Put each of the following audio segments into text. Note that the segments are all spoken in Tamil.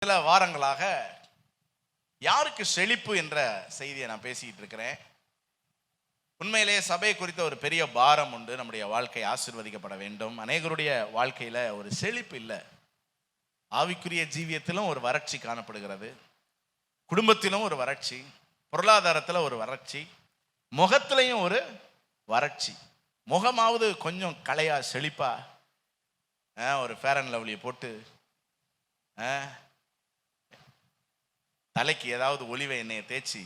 சில வாரங்களாக யாருக்கு செழிப்பு என்ற செய்தியை நான் பேசிக்கிட்டு இருக்கிறேன். உண்மையிலேயே சபை குறித்த ஒரு பெரிய பாரம் உண்டு. நம்முடைய வாழ்க்கை ஆசீர்வதிக்கப்பட வேண்டும். அநேகருடைய வாழ்க்கையில ஒரு செழிப்பு இல்லை. ஆவிக்குரிய ஜீவியத்திலும் ஒரு வறட்சி காணப்படுகிறது, குடும்பத்திலும் ஒரு வறட்சி, பொருளாதாரத்தில் ஒரு வறட்சி, முகத்திலையும் ஒரு வறட்சி. முகமாவது கொஞ்சம் கலையா செழிப்பா ஒரு ஃபேர் அண்ட் லவ்லியை போட்டு தலைக்கு ஏதாவது ஒலிவை எண்ணெயை தேய்ச்சி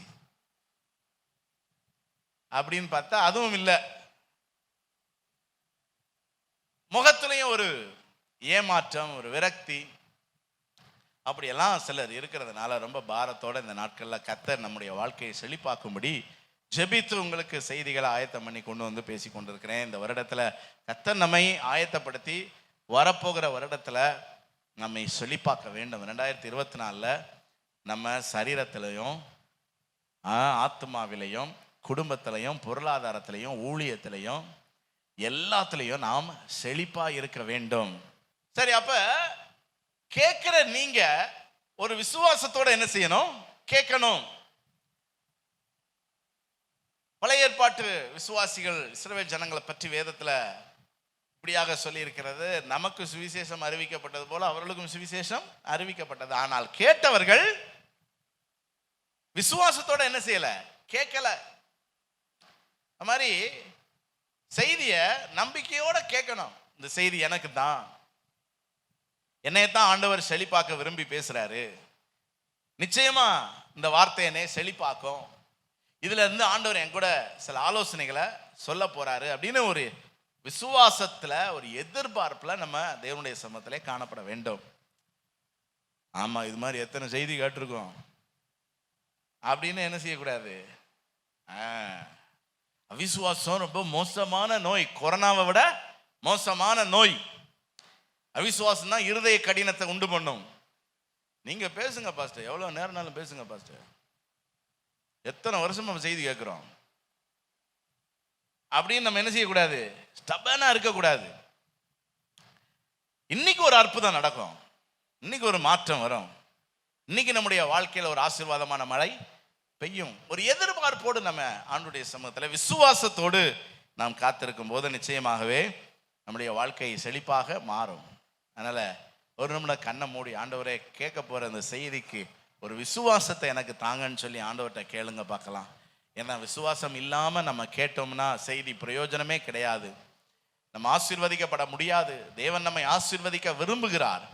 அப்படின்னு பார்த்தா அதுவும் இல்லை. முகத்திலையும் ஒரு ஏமாற்றம், ஒரு விரக்தி, அப்படியெல்லாம் சிலர் இருக்கிறதுனால ரொம்ப பாரத்தோட இந்த நாட்களில் கர்த்தர் நம்முடைய வாழ்க்கையை செழிப்பாக்கும்படி ஜெபித்து உங்களுக்கு செய்திகளை ஆயத்தம் பண்ணி கொண்டு வந்து பேசி கொண்டிருக்கிறேன். இந்த வருடத்தில் கர்த்தர் நம்மை ஆயத்தப்படுத்தி வரப்போகிற வருடத்தில் நம்மை செழிப்பாக்க வேண்டும். 2024 நம்ம சரீரத்திலையும் ஆத்மாவிலையும் குடும்பத்திலையும் பொருளாதாரத்திலையும் ஊழியத்திலையும் எல்லாத்துலேயும் நாம் செழிப்பா இருக்க வேண்டும். சரி, அப்ப கேட்கிற நீங்க ஒரு விசுவாசத்தோட என்ன செய்யணும்? கேட்கணும். பழைய ஏற்பாட்டு விசுவாசிகள் இஸ்ரவேல் ஜனங்களை பற்றி வேதத்துல இப்படியாக சொல்லி இருக்கிறது, நமக்கு சுவிசேஷம் அறிவிக்கப்பட்டது போல அவர்களுக்கும் சுவிசேஷம் அறிவிக்கப்பட்டது. ஆனால் கேட்டவர்கள் விசுவாசத்தோட என்ன செய்யல? கேட்கல. அது மாதிரி செய்திய நம்பிக்கையோட கேட்கணும். இந்த செய்தி எனக்கு தான், என்னையத்தான் ஆண்டவர் செழிப்பாக்க விரும்பி பேசுறாரு, நிச்சயமா இந்த வார்த்தை என்னை செழிப்பாக்கும், இதுல இருந்து ஆண்டவர் என் கூட சில ஆலோசனைகளை சொல்ல போறாரு அப்படின்னு ஒரு விசுவாசத்துல ஒரு எதிர்பார்ப்புல நம்ம தேவனுடைய சமூகத்திலே காணப்பட வேண்டும். ஆமா, இது மாதிரி எத்தனை செய்தி கேட்டிருக்கோம் அப்படின்னு என்ன செய்யக்கூடாது? அவிசுவாசம் ரொம்ப மோசமான நோய், கொரோனாவை விட மோசமான நோய். அவிசுவாசம் தான் இருதய கடினத்தை உண்டு பண்ணும். நீங்க பேசுங்க பாஸ்டர், எவ்வளவு நேரம்னாலும் பேசுங்க பாஸ்டர், எத்தனை வருஷம் நம்ம செய்தி கேட்கிறோம் அப்படின்னு நம்ம என்ன செய்யக்கூடாது? ஸ்டபனா இருக்கக்கூடாது. இன்னைக்கு ஒரு அற்புதம் நடக்கும், இன்னைக்கு ஒரு மாற்றம் வரும், இன்னைக்கு நம்முடைய வாழ்க்கையில ஒரு ஆசீர்வாதமான மழை பெய்யும். ஒரு எதிர்பார்ப்போடு நம்ம ஆண்டவருடைய சமூகத்தில் விசுவாசத்தோடு நாம் காத்திருக்கும் போது நிச்சயமாகவே நம்முடைய வாழ்க்கை செழிப்பாக மாறும். அதனால ஒரு நிமிடம் கண்ணை மூடி, ஆண்டவரே கேட்க போற அந்த செய்திக்கு ஒரு விசுவாசத்தை எனக்கு தாங்கன்னு சொல்லி ஆண்டவர்கிட்ட கேளுங்க பார்க்கலாம். ஏன்னா விசுவாசம் இல்லாம நம்ம கேட்டோம்னா செய்தி பிரயோஜனமே கிடையாது, நம்ம ஆசீர்வதிக்கப்பட முடியாது. தேவன் நம்மை ஆசீர்வதிக்க விரும்புகிறார்,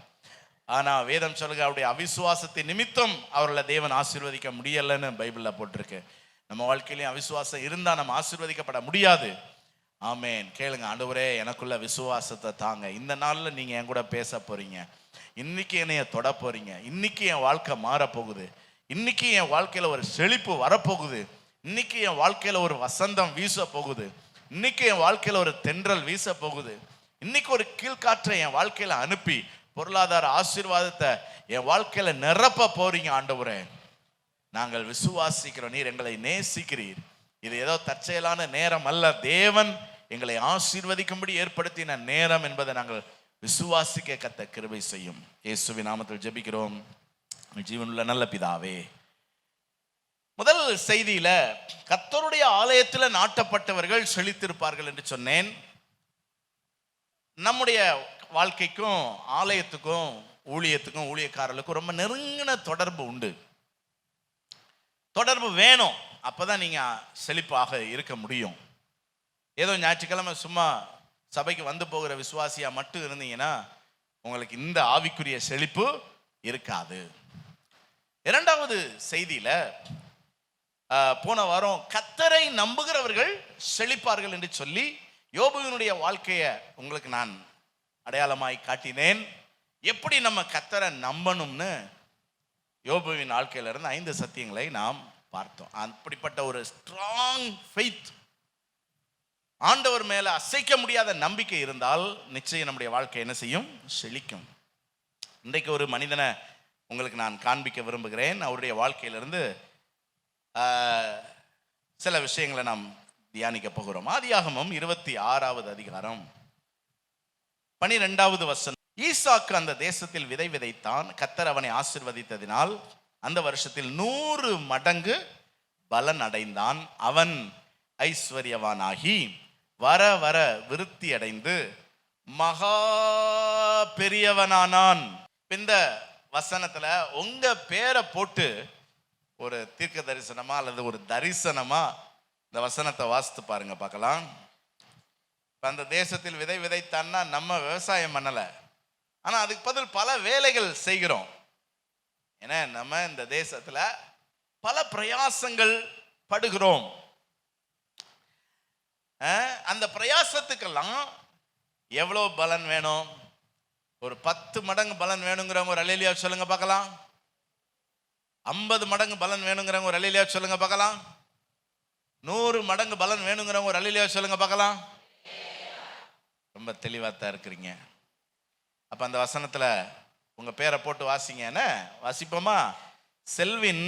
ஆனா வேதம் சொல்லுங்க அவருடைய அவிசுவாசத்தை நிமித்தம் அவர்களை தேவன் ஆசீர்வதிக்க முடியலன்னு பைபிள்ல போட்டிருக்கு. நம்ம வாழ்க்கையிலையும் அவிசுவாசம் இருந்தா நம்ம ஆசீர்வதிக்கப்பட முடியாது. ஆமேன். கேளுங்க, ஆண்டவரே எனக்குள்ள விசுவாசத்தை தாங்க. இந்த நாள்ல நீங்க என் கூட பேச போறீங்க, இன்னைக்கு என்னைய தொட போறீங்க, இன்னைக்கு என் வாழ்க்கை மாற போகுது, இன்னைக்கு என் வாழ்க்கையில ஒரு செழிப்பு வரப்போகுது, இன்னைக்கு என் வாழ்க்கையில ஒரு வசந்தம் வீச போகுது, இன்னைக்கு என் வாழ்க்கையில ஒரு தென்றல் வீச போகுது, இன்னைக்கு ஒரு கீழ்காற்றை என் வாழ்க்கையில அனுப்பி பொருளாதார ஆசீர்வாதத்தை என் வாழ்க்கையில நிரப்ப போறீங்க. ஆண்டவரே நாங்கள் விசுவாசிக்கிறோம், நீர் எங்களை நேசிக்கிறீர், இது ஏதோ தற்செயலான நேரம் அல்ல, தேவன் எங்களை ஆசீர்வதிக்கும்படி ஏற்படுத்தின நேரம் என்பதை நாங்கள் விசுவாசிக்க கத்த கிருபை செய்யும். இயேசுவின் நாமத்தில் ஜெபிக்கிறோம், ஜீவனுள்ள நல்ல பிதாவே. முதல் செய்தியில கர்த்தருடைய ஆலயத்துல நாட்டப்பட்டவர்கள் செழித்திருப்பார்கள் என்று சொன்னேன். நம்முடைய வாழ்க்கைக்கும் ஆலயத்துக்கும் ஊழியத்துக்கும் ஊழியக்காரர்களுக்கும் ரொம்ப நெருங்கின தொடர்பு உண்டு. தொடர்பு வேணும், அப்பதான் நீங்க செழிப்பாக இருக்க முடியும். ஏதோ ஞாயிற்றுக்கிழமை சும்மா சபைக்கு வந்து போகிற விசுவாசியா மட்டும் இருந்தீங்கன்னா உங்களுக்கு இந்த ஆவிக்குரிய செழிப்பு இருக்காது. இரண்டாவது செய்தியில போன வாரம் கர்த்தரை நம்புகிறவர்கள் செழிப்பார்கள் என்று சொல்லி யோபுவினுடைய வாழ்க்கையை உங்களுக்கு நான் அடையாளமாய் காட்டினேன். எப்படி நம்ம கர்த்தரை நம்பணும்னு யோபுவின் வாழ்க்கையில இருந்து 5 சத்தியங்களை நாம் பார்த்தோம். அப்படிப்பட்ட ஒரு ஸ்ட்ராங் ஃபெய்த், ஆண்டவர் மேல அசைக்க முடியாத நம்பிக்கை இருந்தால் நிச்சயம் நம்முடைய வாழ்க்கை என்ன செய்யும்? செழிக்கும். இன்றைக்கு ஒரு மனிதனை உங்களுக்கு நான் காண்பிக்க விரும்புகிறேன். அவருடைய வாழ்க்கையிலிருந்து சில விஷயங்களை நாம் தியானிக்க போகிறோம். ஆதியாகமம் 26வது அதிகாரம் 12வது வசனம். ஈசாக்கு அந்த தேசத்தில் விதை விதைத்தான். கர்த்தர் அவனை ஆசீர்வதித்ததினால் அந்த வருஷத்தில் 100 மடங்கு பலன் அடைந்தான். அவன் ஐஸ்வர்யவானாகி வர வர விருத்தி அடைந்து மகா பெரியவனானான். இந்த வசனத்துல உங்க பேரை போட்டு ஒரு தீர்க்க தரிசனமா அல்லது ஒரு தரிசனமா இந்த வசனத்தை வாசித்து பாருங்க, பார்க்கலாம். அந்த தேசத்தில் விதை விதைத்தான்னா நம்ம விவசாயம் பண்ணல, ஆனா அதுக்கு பதில் பல வேலைகள் செய்கிறோம். ஏன்னா நம்ம இந்த தேசத்துல பல பிரயாசங்கள் படுகிறோம். அந்த பிரயாசத்துக்கெல்லாம் எவ்வளோ பலன் வேணும்? ஒரு 10 மடங்கு பலன் வேணுங்கிறவங்க ஒரு அல்லேலூயா சொல்லுங்க பார்க்கலாம். 50 மடங்கு பலன் வேணுங்கிறவங்க ஒரு அல்லேலூயா சொல்லுங்க பார்க்கலாம். 100 மடங்கு பலன் வேணுங்கிறவங்க ஒரு அல்லேலூயா சொல்லுங்க பார்க்கலாம். ரொம்ப தெளிவாக தான் இருக்கிறீங்க. அப்போ அந்த வசனத்தில் உங்கள் பேரை போட்டு வாசிங்க. என்ன வாசிப்போமா? செல்வின்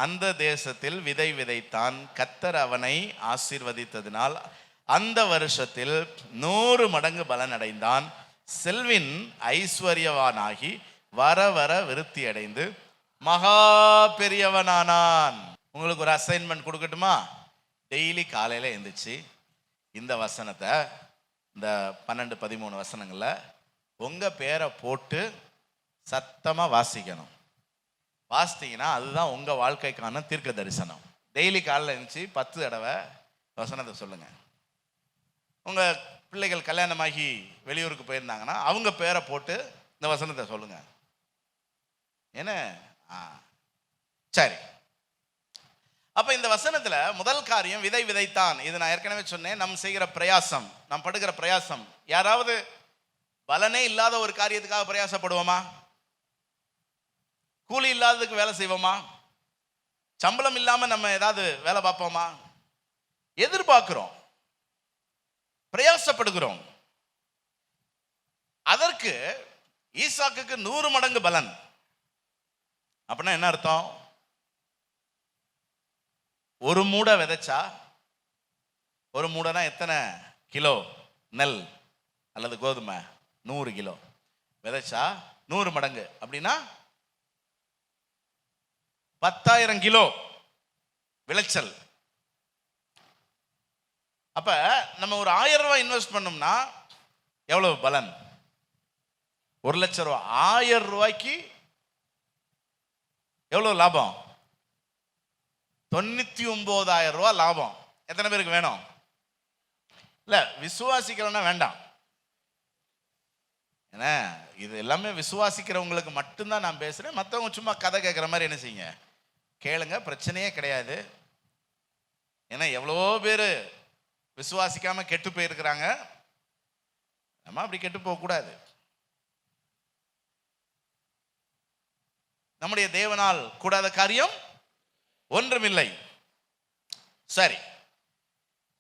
அந்த தேசத்தில் விதை விதைத்தான். கர்த்தர் அவனை ஆசீர்வதித்ததினால் அந்த வருஷத்தில் 100 மடங்கு பலன் அடைந்தான். செல்வின் ஐஸ்வர்யவானாகி வர வர விருத்தி அடைந்து மகா பெரியவனானான். உங்களுக்கு ஒரு அசைன்மெண்ட் கொடுக்கட்டுமா? டெய்லி காலையில் எழுந்திரிச்சு இந்த வசனத்தை, இந்த 12-13 வசனங்களில் உங்கள் பேரை போட்டு சத்தமாக வாசிக்கணும். வாசித்தீங்கன்னா அதுதான் உங்கள் வாழ்க்கைக்கான தீர்க்க தரிசனம். டெய்லி காலையில் எழுந்துச்சு 10 தடவை வசனத்தை சொல்லுங்கள். உங்கள் பிள்ளைகள் கல்யாணமாகி வெளியூருக்கு போயிருந்தாங்கன்னா அவங்க பேரை போட்டு இந்த வசனத்தை சொல்லுங்கள். என்ன சரி. அப்போ இந்த வசனத்தில் முதல் காரியம் விதை விதைத்தான். இது நான் ஏற்கனவே சொன்னேன். நம் செய்கிற பிரயாசம், நாம் படுகிற பிரயாசம். யாராவது பலனே இல்லாத ஒரு காரியத்துக்காக பிரயாசப்படுவோமா? கூலி இல்லாததுக்கு வேலை செய்வோமா? சம்பளம் இல்லாமல் நம்ம ஏதாவது வேலை பார்ப்போமா? எதிர்பார்க்கிறோம், பிரயாசப்படுகிறோம். அதற்கு ஈசாக்குக்கு 100 மடங்கு பலன். அப்படின்னா என்ன அர்த்தம்? ஒரு மூடை விதைச்சா, ஒரு மூடைனா எத்தனை கிலோ நெல் அல்லது கோதுமை? 100 கிலோ விதைச்சா 100 மடங்கு அப்படின்னா 10,000 கிலோ விளைச்சல். அப்ப நம்ம ஒரு 1000 ரூபாய் இன்வெஸ்ட் பண்ணோம்னா எவ்வளவு பலன்? 1 லட்சம் ரூபாய். 1000 ரூபாய்க்கு எவ்வளவு லாபம்? 99,000 ரூபாய் லாபம். எத்தனை பேருக்கு வேணும்? இல்ல விசுவாசிக்கிறவனா வேண்டாம். ஏன்னா இது எல்லாமே விசுவாசிக்கிறவங்களுக்கு மட்டும்தான் நான் பேசுறேன். மற்றவங்க சும்மா கதை கேட்குற மாதிரி என்ன செய்யுங்க, கேளுங்க, பிரச்சனையே கிடையாது. ஏன்னா எவ்வளோ பேர் விசுவாசிக்காம கெட்டு போயிருக்கிறாங்க. நம்ம அப்படி கெட்டு போகக்கூடாது. நம்முடைய தேவனால் கூடாத காரியம் ஒன்றுமில்லை. சரி,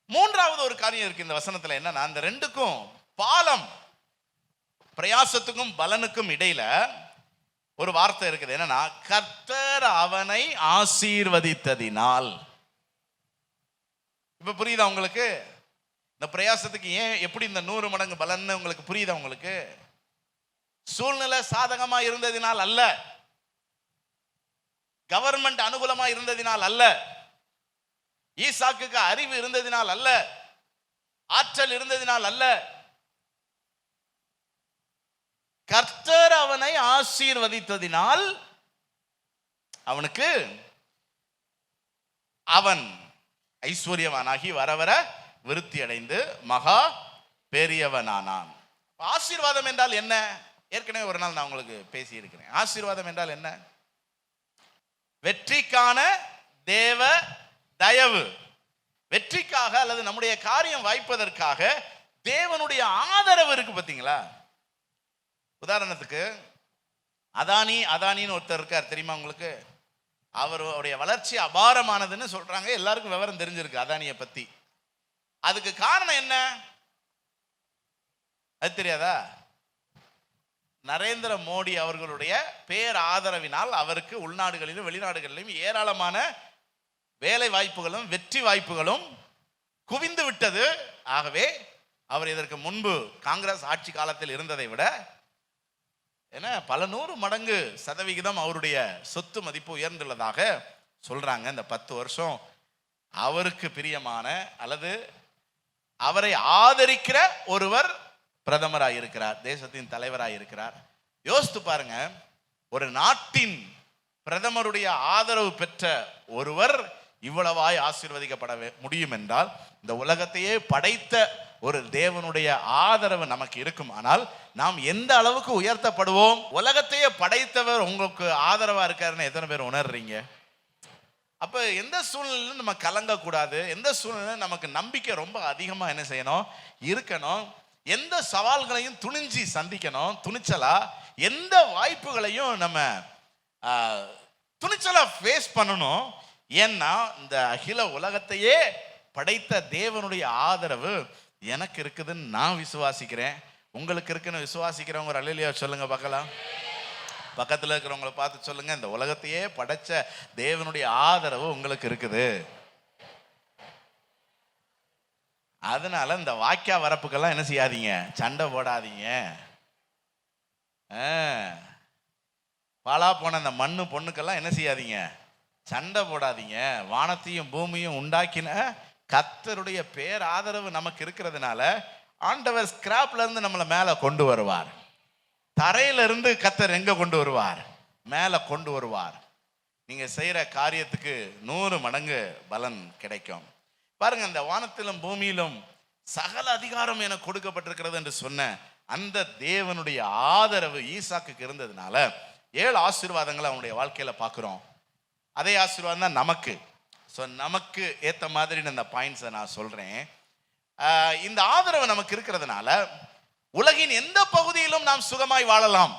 மூன்றாவது ஒரு காரியம் இருக்கு இந்த வசனத்துல. என்னன்னா, அந்த ரெண்டுக்கும் பாலம், பிரயாசத்துக்கும் பலனுக்கும் இடையில ஒரு வார்த்தை இருக்குது. என்னன்னா, கர்த்தர் அவனை ஆசீர்வதித்ததினால். இப்ப புரியுதா உங்களுக்கு? இந்த பிரயாசத்துக்கு ஏன் எப்படி இந்த 100 மடங்கு பலன்னு உங்களுக்கு புரியுதா? உங்களுக்கு சூழ்நிலை சாதகமா இருந்ததினால் அல்ல, கவர்மெண்ட் அனுகூலமா இருந்ததினால் அல்ல, ஈசாக்குக்கு அறிவு இருந்ததினால் அல்ல, ஆற்றல் இருந்ததினால் அல்ல. கர்த்தர் அவனை ஆசீர்வதித்ததினால் அவனுக்கு அவன் ஐஸ்வர்யவானாகி வர வர விருத்தி அடைந்து மகா பெரியவனானான். ஆசீர்வாதம் என்றால் என்ன? ஏற்கனவே ஒரு நாள் நான் உங்களுக்கு பேசி இருக்கிறேன். ஆசீர்வாதம் என்றால் என்ன? வெற்றிக்கான தேவ தயவு. வெற்றிக்காக அல்லது நம்முடைய காரியம் வாய்ப்பதற்காக தேவனுடைய ஆதரவு இருக்கு. பார்த்தீங்களா? உதாரணத்துக்கு அதானின்னு ஒருத்தர் இருக்கார், தெரியுமா உங்களுக்கு? அவருடைய வளர்ச்சி அபாரமானதுன்னு சொல்றாங்க. எல்லாருக்கும் விவரம் தெரிஞ்சிருக்கு அதானியை பத்தி. அதுக்கு காரணம் என்ன? அது தெரியாதா? நரேந்திர மோடி அவர்களுடைய பேர் ஆதரவினால் அவருக்கு உள்நாடுகளிலும் வெளிநாடுகளிலும் ஏராளமான வேலை வாய்ப்புகளும் வெற்றி வாய்ப்புகளும் குவிந்து விட்டது. ஆகவே அவர் இதற்கு முன்பு காங்கிரஸ் ஆட்சி காலத்தில் இருந்ததை விட ஏன்னா பல 100 மடங்கு சதவிகிதம் அவருடைய சொத்து மதிப்பு உயர்ந்துள்ளதாக சொல்றாங்க. இந்த 10 வருஷம் அவருக்கு பிரியமான அல்லது அவரை ஆதரிக்கிற ஒருவர் பிரதமராக இருக்கிறார், தேசத்தின் தலைவராக இருக்கிறார். யோசித்து பாருங்க, ஒரு நாட்டின் பிரதமருடைய ஆதரவு பெற்ற ஒருவர் இவ்வளவாய் ஆசீர்வதிக்கப்பட முடியும் என்றால், இந்த உலகத்தையே படைத்த ஒரு தேவனுடைய ஆதரவு நமக்கு இருக்கும். ஆனால் நாம் எந்த அளவுக்கு உயர்த்தப்படுவோம்? உலகத்தையே படைத்தவர் உங்களுக்கு ஆதரவா இருக்காருன்னு எத்தனை பேர் உணர்றீங்க? அப்ப எந்த சூழ்நிலையிலும் நம்ம கலங்கக்கூடாது. எந்த சூழ்நிலையிலும் நமக்கு நம்பிக்கை ரொம்ப அதிகமா என்ன செய்யணும்? இருக்கணும். எந்த சவால்களையும் துணிஞ்சி சந்திக்கணும். துணிச்சலா எந்த வாய்ப்புகளையும் நம்ம துணிச்சலா ஃபேஸ் பண்ணணும். ஏன்னா இந்த அகில உலகத்தையே படைத்த தேவனுடைய ஆதரவு எனக்கு இருக்குதுன்னு நான் விசுவாசிக்கிறேன். உங்களுக்கு இருக்குன்னு விசுவாசிக்கிறவங்க ஒரு அல்லேலூயா சொல்லுங்க பார்க்கலாம். பக்கத்தில் இருக்கிறவங்களை பார்த்து சொல்லுங்க, இந்த உலகத்தையே படைச்ச தேவனுடைய ஆதரவு உங்களுக்கு இருக்குது. அதனால இந்த வாக்கியா வரப்புக்கெல்லாம் என்ன செய்யாதீங்க? சண்டை போடாதீங்க. பாலா போன இந்த மண்ணு பொண்ணுக்கெல்லாம் என்ன செய்யாதீங்க? சண்டை போடாதீங்க. வானத்தையும் பூமியும் உண்டாக்கின கர்த்தருடைய பேர் ஆதரவு நமக்கு இருக்கிறதுனால ஆண்டவர் ஸ்கிராப்ல இருந்து நம்மளை மேல கொண்டு வருவார். தரையிலிருந்து கர்த்தர் எங்க கொண்டு வருவார்? மேல கொண்டு வருவார். நீங்க செய்யற காரியத்துக்கு 100 மடங்கு பலன் கிடைக்கும். பாருங்க, இந்த வானத்திலும் பூமியிலும் சகல அதிகாரம் எனக்கு கொடுக்கப்பட்டிருக்கிறது என்று சொன்ன அந்த தேவனுடைய ஆதரவு ஈசாக்குக்கு இருந்ததுனால 7 ஆசீர்வாதங்களை அவனுடைய வாழ்க்கையில பார்க்கிறோம். அதே ஆசீர்வாதம் தான் நமக்கு. ஸோ நமக்கு ஏற்ற மாதிரி இந்த பாயிண்ட்ஸை நான் சொல்றேன். இந்த ஆதரவு நமக்கு இருக்கிறதுனால உலகின் எந்த பகுதியிலும் நாம் சுகமாய் வாழலாம்.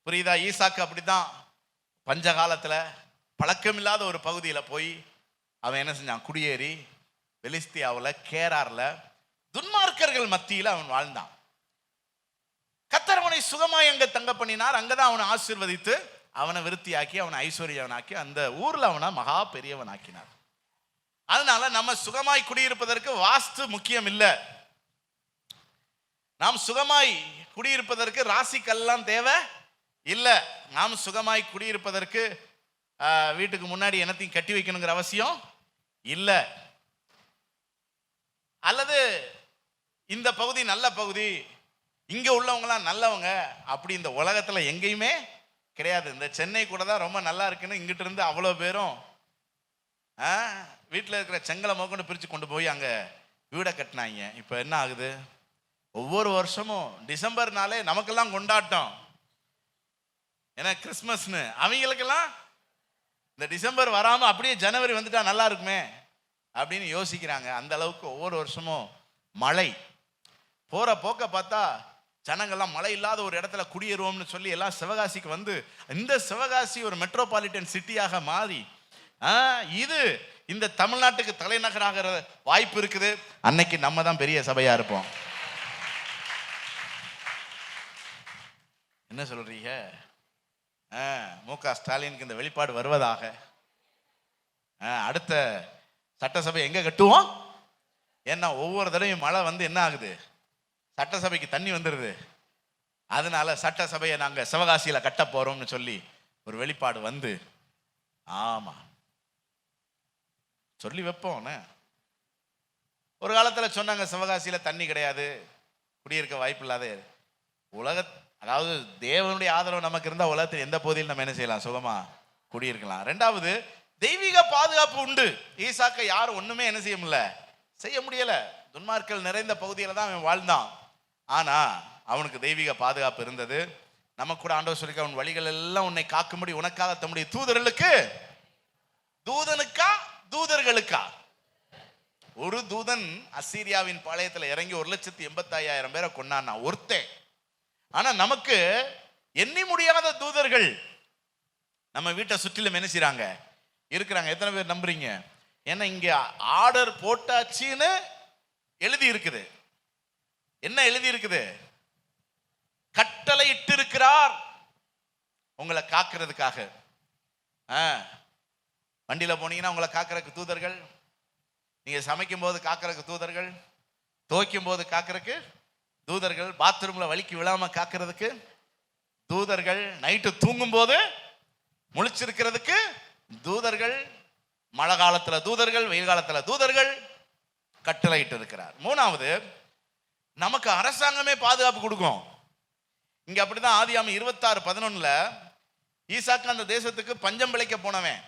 புரியுதா? ஈசாக்கு அப்படிதான் பஞ்ச காலத்துல பழக்கமில்லாத ஒரு பகுதியில போய் அவன் என்ன செஞ்சான்? குடியேறி பெலிஸ்தியாவில் கேரார்ல துன்மார்க்கர்கள் மத்தியில் அவன் வாழ்ந்தான். கர்த்தர் அவனை சுகமாய் அங்க தங்க பண்ணினார். அங்கதான் அவனை ஆசீர்வதித்து அவனை விருத்தியாக்கி அவனை ஐஸ்வர்யவனாக்கி அந்த ஊர்ல அவனை மகா பெரியவன் ஆக்கினார். அதனால நம்ம சுகமாய் குடியிருப்பதற்கு வாஸ்து முக்கியம் இல்லை. நாம் சுகமாய் குடியிருப்பதற்கு ராசிக்கெல்லாம் தேவை இல்லை. நாம் சுகமாய் குடியிருப்பதற்கு வீட்டுக்கு முன்னாடி என்னத்தையும் கட்டி வைக்கணுங்கிற அவசியம் இல்லை. அல்லது இந்த பகுதி நல்ல பகுதி, இங்க உள்ளவங்களாம் நல்லவங்க, அப்படி இந்த உலகத்துல எங்கேயுமே கிடையாது. இந்த சென்னை கூட தான் ரொம்ப நல்லா இருக்குன்னு இங்கிட்ட இருந்து அவ்வளோ பேரும் வீட்டில் இருக்கிற செங்கலை மோக்கொண்டு பிரித்து கொண்டு போய் அங்கே வீடை கட்டினாங்க. இப்போ என்ன ஆகுது? ஒவ்வொரு வருஷமும் டிசம்பர்னாலே நமக்கெல்லாம் கொண்டாட்டம். ஏன்னா கிறிஸ்மஸ்னு, அவங்களுக்கெல்லாம் இந்த டிசம்பர் வராமல் அப்படியே ஜனவரி வந்துட்டா நல்லா இருக்குமே அப்படின்னு யோசிக்கிறாங்க. அந்த அளவுக்கு ஒவ்வொரு வருஷமும் மழை போகிற போக்க பார்த்தா ஜனங்கள்லாம் மழை இல்லாத ஒரு இடத்துல குடியேறுவோம்னு சொல்லி எல்லாம் சிவகாசிக்கு வந்து இந்த சிவகாசி ஒரு மெட்ரோபாலிட்டன் சிட்டியாக மாறி இது இந்த தமிழ்நாட்டுக்கு தலைநகராகிற வாய்ப்பு இருக்குது. அன்னைக்கு நம்ம தான் பெரிய சபையா இருப்போம். என்ன சொல்றீங்க? மு.க. ஸ்டாலினுக்கு இந்த வெளிப்பாடு வருவதாக. அடுத்த சட்டசபை எங்க கட்டுவோம்? ஏன்னா ஒவ்வொரு தடவையும் மழை வந்து என்ன ஆகுது? சட்டசபைக்கு தண்ணி வந்துடுது. அதனால சட்டசபையை நாங்க சிவகாசியில கட்ட போறோம்னு சொல்லி ஒரு வெளிப்பாடு வந்து, ஆமா சொல்லி வைப்போம். ஒரு காலத்துல சொன்னாங்க சிவகாசியில தண்ணி கிடையாது, குடியிருக்க வாய்ப்பு இல்லாத அதாவது தேவனுடைய ஆதரவு நமக்கு இருந்தா உலகத்தில் எந்த பகுதியில் நம்ம என்ன செய்யலாம்? சுகமா குடியிருக்கலாம். 2வது, தெய்வீக பாதுகாப்பு உண்டு. ஈசாக்கை யாரும் ஒண்ணுமே என்ன செய்ய முடியல. துன்மார்க்கர்கள் நிறைந்த பகுதியில தான் அவன் வாழ்ந்தான். ஆனா அவனுக்கு தெய்வீக பாதுகாப்பு இருந்தது. நமக்கு கூட ஆண்டவர் சொல்லி, அவன் வழிகள் எல்லாம் உன்னை காக்கும்படி உனக்காக தம்முடைய தூதர்களுக்கு, தூதனுக்கா தூதர்களுக்கா? ஒரு தூதன் அசீரியாவின் பாளையத்தில் இறங்கி 1,85,000 பேரை கொண்டான் ஒருத்தன். ஆனா நமக்கு எண்ணி முடியாத தூதர்கள் நம்ம வீட்டை சுற்றிலும் என்ன செய்றாங்க? இருக்கிறாங்க. எத்தனை பேர் நம்புறீங்க? ஏன்னா இங்க ஆர்டர் போட்டாச்சுன்னு எழுதி இருக்குது. என்ன எழுதி இருக்குது? கட்டளை இட்டு இருக்கிறார் உங்களை காக்கிறதுக்காக. வண்டியில போனீங்கன்னா உங்களை காக்கிறதுக்கு தூதர்கள், நீங்க சமைக்கும் போது காக்கிறதுக்கு தூதர்கள், துவைக்கும் போது காக்கிறதுக்கு தூதர்கள் பாத்ரூம்ல வலிக்கு விழாம காக்கிறதுக்கு, தூதர்கள் நைட்டு தூங்கும் போது முழிச்சிருக்கிறதுக்கு தூதர்கள், மழை காலத்துல தூதர்கள், வெயில் காலத்துல தூதர்கள் கட்டளையிட்டு இருக்கிறார். மூணாவது, நமக்கு அரசாங்கமே பாதுகாப்பு கொடுக்கும். இங்க அப்படிதான் ஆதியாகமம் 26:11 ஈசாக்கு அந்த தேசத்துக்கு பஞ்சம் பிழைக்க போனவன்,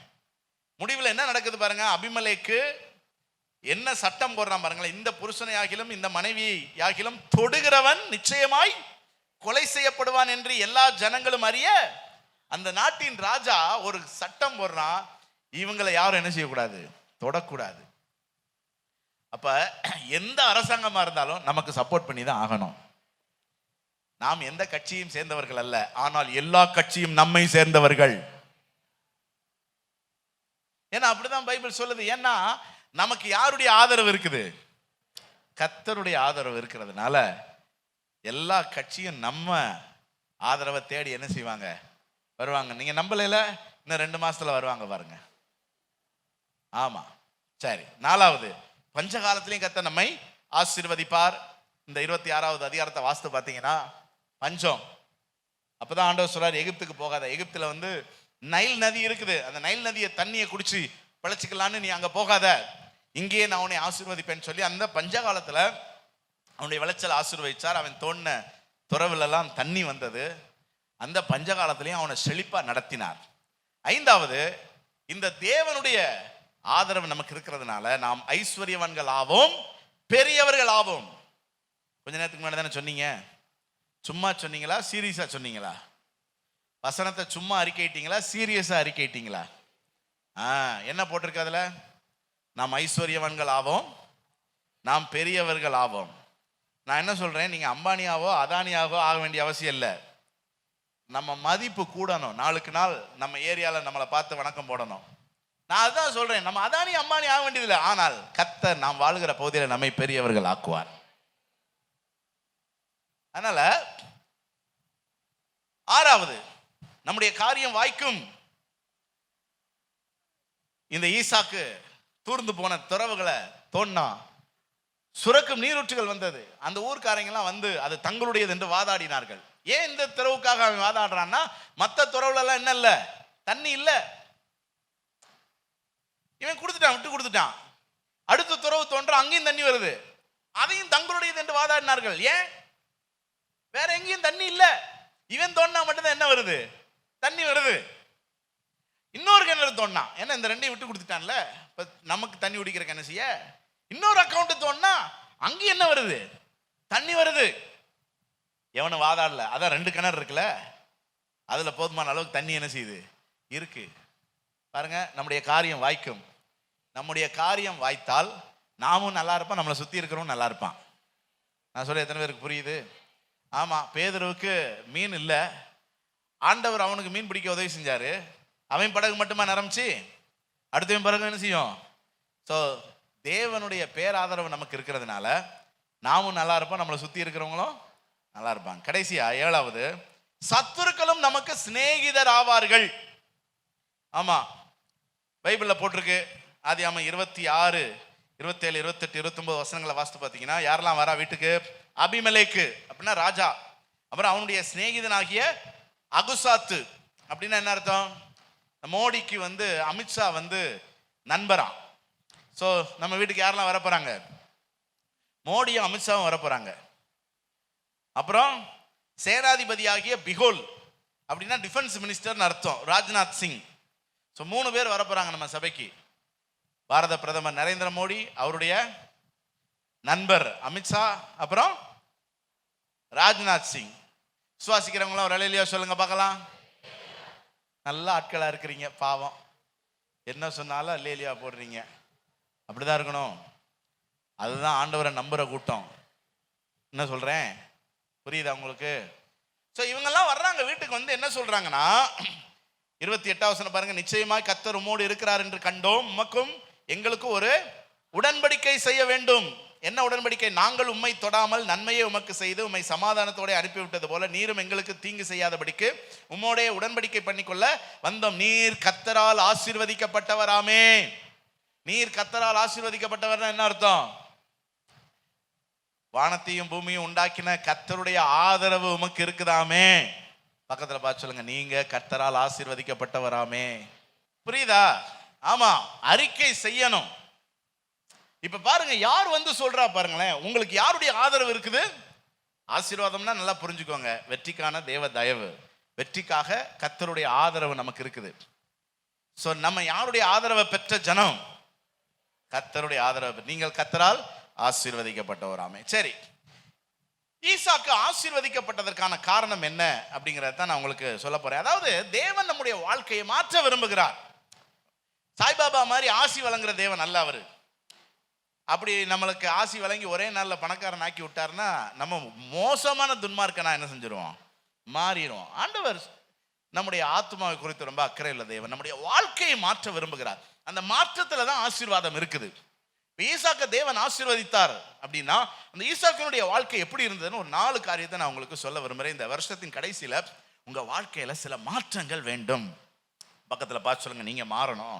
முடிவில் என்ன நடக்குது பாருங்க. அபிமெலேக்கு என்ன சட்டம் போடுறான் பாருங்களேன். இந்த புருஷனை ஆகிலும் இந்த மனைவி ஆகிலும் தொடுகிறவன் நிச்சயமாய் கொலை செய்யப்படுவான் என்று எல்லா ஜனங்களும் அறிய அந்த நாட்டின் ராஜா ஒரு சட்டம் போடுறான், இவங்களை யாரும் என்ன செய்யக்கூடாது, தொடக்கூடாது. அப்ப எந்த அரசாங்கமா இருந்தாலும் நமக்கு சப்போர்ட் பண்ணி தான் ஆகணும். நாம் எந்த கட்சியும் சேர்ந்தவர்கள் அல்ல, ஆனால் எல்லா கட்சியும் நம்மை சேர்ந்தவர்கள். ஏன்னா அப்படிதான் பைபிள் சொல்லுது. ஏன்னா நமக்கு யாருடைய ஆதரவு இருக்குது, கர்த்தருடைய ஆதரவு இருக்கிறதுனால எல்லா கட்சியும் நம்ம ஆதரவை தேடி என்ன செய்வாங்க, வருவாங்க. நீங்க நம்பல, இன்னும் 2 மாசத்துல வருவாங்க பாருங்க. ஆமா, சரி. 4வது, பஞ்ச காலத்திலையும் கர்த்தர் நம்மை ஆசீர்வதிப்பார். இந்த 26வது அதிகாரத்தை வாசித்து பார்த்தீங்கன்னா பஞ்சம். அப்பதான் ஆண்டவர் சொல்றாரு, எகிப்துக்கு போகாத. எகிப்துல நைல் நதி இருக்குது, அந்த நைல் நதியை தண்ணியை குடிச்சு பழச்சிக்கலான்னு நீ அங்க போகாத, இங்கேயே நான் உன்னை ஆசீர்வதிப்பேன்னு சொல்லி அந்த பஞ்ச காலத்துல அவனுடைய விளைச்சல் ஆசீர்வதிச்சார். அவன் தோண்டின துறவுலெல்லாம் தண்ணி வந்தது. அந்த பஞ்ச காலத்திலையும் அவனை செழிப்பா நடத்தினார். 5வது, இந்த தேவனுடைய ஆதரவு நமக்கு இருக்கிறதுனால நாம் ஐஸ்வர்யவான்கள் ஆவோம், பெரியவர்கள் ஆவோம். கொஞ்ச நேரத்துக்கு முன்னாடி தானே சொன்னீங்க. சும்மா சொன்னீங்களா, சீரியஸா சொன்னீங்களா? வசனத்தை சும்மா அறிக்கையிட்டீங்களா, சீரியஸா அறிக்கையிட்டீங்களா? என்ன போட்டிருக்கு அதுல? நாம் ஐஸ்வர்யவான்கள் ஆவோம், நாம் பெரியவர்கள் ஆவோம். நான் என்ன சொல்றேன், நீங்க அம்பானியாவோ அதானியாவோ ஆக வேண்டிய அவசியம் இல்லை. நம்ம மதிப்பு கூடணும். நாளுக்கு நாள் நம்ம ஏரியால நம்மளை பார்த்து வணக்கம் போடணும். நான் அதுதான் சொல்றேன், நம்ம அதானி அம்பானி ஆக வேண்டியதில்லை. ஆனால் கர்த்தர் நாம் வாழ்கிற பகுதியில் நம்மை பெரியவர்கள் ஆக்குவார். அதனால 6வது, நம்முடைய காரியம் வாய்க்கும். இந்த ஈசாக்கு தூர்ந்து போன துறவுகளை தோன்னா சுரக்கும் நீரூற்றுகள் வந்தது. அந்த ஊர்க்காரங்கெல்லாம் அது தங்களுடையது என்று வாதாடினார்கள். ஏன் இந்த துறவுக்காக அவன் வாதாடுறான்னா, மற்ற துறவுல எல்லாம் என்ன இல்ல, தண்ணி இல்ல. இவன் கொடுத்துட்டான், விட்டு கொடுத்துட்டான். அடுத்த துறவு தோன்ற, அங்கேயும் தண்ணி வருது, அதையும் தங்களுடையது என்று வாதாடினார்கள். ஏன்? வேற எங்கேயும் தண்ணி இல்ல, இவன் தோண்டா மட்டும்தான் என்ன வருது, தண்ணி வருது. இன்னொரு கிணறு தோண்டா, ஏன்னா இந்த 2ஐயும் விட்டு கொடுத்துட்டான்ல, இப்ப நமக்கு தண்ணி குடிக்கிற கிணறு செய்ய இன்னொரு அக்கௌண்ட் தோண்டா, அங்கேயும் என்ன வருது, தண்ணி வருது. எவனும் வாதாடல. அதான் 2 கிணறு இருக்குல்ல, அதுல போதுமான அளவுக்கு தண்ணி என்ன செய்யுது, இருக்கு. பாருங்க, நம்முடைய காரியம் வாய்க்கும். நம்முடைய காரியம் வாய்த்தால் நாமும் நல்லா இருப்போம், நம்மளை சுத்தி இருக்கிறவங்க நல்லா இருப்பான். நான் சொல்ல எத்தனை பேருக்கு புரியுது? ஆமா, பேதுருவுக்கு மீன் இல்ல, ஆண்டவர் அவனுக்கு மீன் பிடிக்க உதவி செஞ்சாரு. அவன் படகு மட்டுமா நிரம்பிச்சு, அடுத்தவன் படகு என்ன செய்யும்? ஸோ தேவனுடைய பேராதரவு நமக்கு இருக்கிறதுனால நாமும் நல்லா இருப்போம், நம்மளை சுத்தி இருக்கிறவங்களும் நல்லா இருப்பாங்க. கடைசியா 7வது, சத்துருக்களும் நமக்கு சிநேகிதர் ஆவார்கள். ஆமா, பைபிள்ல போட்டிருக்கு. ஆதியாகமம் 26, 27, 28, 29 வசனங்களை வாசித்து பார்த்தீங்கன்னா, யாரெல்லாம் வரா வீட்டுக்கு? அபிமெலேக்கு அப்படின்னா ராஜா, அப்புறம் அவனுடைய சிநேகிதனாகிய அகுசாத்து அப்படின்னா என்ன அர்த்தம்? மோடிக்கு அமித்ஷா நண்பரா. ஸோ நம்ம வீட்டுக்கு யாரெல்லாம் வரப்போறாங்க? மோடியும் அமித்ஷாவும் வரப்போறாங்க. அப்புறம் சேனாதிபதியாகிய பிகோல் அப்படின்னா டிஃபென்ஸ் மினிஸ்டர்னு அர்த்தம், ராஜ்நாத் சிங். ஸோ 3 பேர் வரப்போறாங்க நம்ம சபைக்கு. பாரத பிரதமர் நரேந்திர மோடி, அவருடைய நண்பர் அமித்ஷா, அப்புறம் ராஜ்நாத் சிங். சுவாசிக்கிறவங்களாம் ஒரு அலையிலையா சொல்லுங்க பார்க்கலாம். நல்ல ஆட்களா இருக்கிறீங்க, பாவம். என்ன சொன்னாலும் அல்லேலியா போடுறீங்க. அப்படிதான் இருக்கணும். அதுதான் ஆண்டவரை நம்புற கூட்டம். என்ன சொல்றேன், புரியுதா உங்களுக்கு? ஸோ இவங்கெல்லாம் வர்றாங்க வீட்டுக்கு. என்ன சொல்றாங்கன்னா, 28வது வசனம் பாருங்க. நிச்சயமாய் கர்த்தர் உம்மோடு இருக்கிறார் என்று கண்டோம், உமக்கும் எங்களுக்கும் ஒரு உடன்படிக்கை செய்ய வேண்டும். என்ன உடன்படிக்கை? நாங்கள் உம்மை தொடாமல் நன்மையை உமக்கு செய்து உம்மை சமாதானத்தோட அனுப்பிவிட்டது போல நீரும் எங்களுக்கு தீங்கு செய்யாதபடிக்கு உம்மோட உடன்படிக்கை பண்ணிக்கொள்ள வந்தோம். நீர் கர்த்தரால் ஆசீர்வதிக்கப்பட்டவராமே. நீர் கர்த்தரால் ஆசீர்வதிக்கப்பட்டவர் என்ன அர்த்தம்? வானத்தையும் பூமியும் உண்டாக்கின கர்த்தருடைய ஆதரவு உமக்கு இருக்குதாமே. பக்கத்துல பார்த்து சொல்லுங்க, நீங்க கர்த்தரால் ஆசீர்வதிக்கப்பட்டவராமே. புரியுதா? ஆமா, அறிக்கை செய்யணும். இப்ப பாருங்க, யார் வந்து சொல்றா பாருங்களேன், உங்களுக்கு யாருடைய ஆதரவு இருக்குது? ஆசீர்வாதம்னா நல்லா புரிஞ்சுக்கோங்க, வெற்றிக்கான தேவ தயவு, வெற்றிக்காக கர்த்தருடைய ஆதரவு நமக்கு இருக்குது. சோ நம்ம யாருடைய ஆதரவை பெற்ற ஜனம்? கர்த்தருடைய ஆதரவு. நீங்கள் கர்த்தரால் ஆசீர்வதிக்கப்பட்டவராமே. சரி, ஈசாக்கு ஆசீர்வதிக்கப்பட்டதற்கான காரணம் என்ன அப்படிங்கறத நான் உங்களுக்கு சொல்ல போறேன். அதாவது தேவன் நம்முடைய வாழ்க்கையை மாற்ற விரும்புகிறார். சாய்பாபா மாதிரி ஆசி வழங்குற தேவன் அல்ல அவரு. அப்படி நம்மளுக்கு ஆசி வழங்கி ஒரே நாள்ல பணக்காரன் ஆக்கி விட்டாருன்னா நம்ம மோசமான துன்மார்க்கனா என்ன செஞ்சிருவோம்? மாறிடுவோம். ஆண்டவர் நம்முடைய ஆத்மாவை குறித்து ரொம்ப அக்கறை உள்ள தேவன். நம்முடைய வாழ்க்கையை மாற்ற விரும்புகிறார். அந்த மாற்றத்துல தான் ஆசீர்வாதம் இருக்குது. ஈசாக்க தேவன் ஆசீர்வதித்தார் அப்படின்னா அந்த ஈசாக்கினுடைய வாழ்க்கை எப்படி இருந்ததுன்னு ஒரு 4 காரியத்தை நான் உங்களுக்கு சொல்ல விரும்புகிறேன். இந்த வருஷத்தின் கடைசியில உங்க வாழ்க்கையில சில மாற்றங்கள் வேண்டும். பக்கத்துல பார்த்து சொல்லுங்க, நீங்க மாறணும்.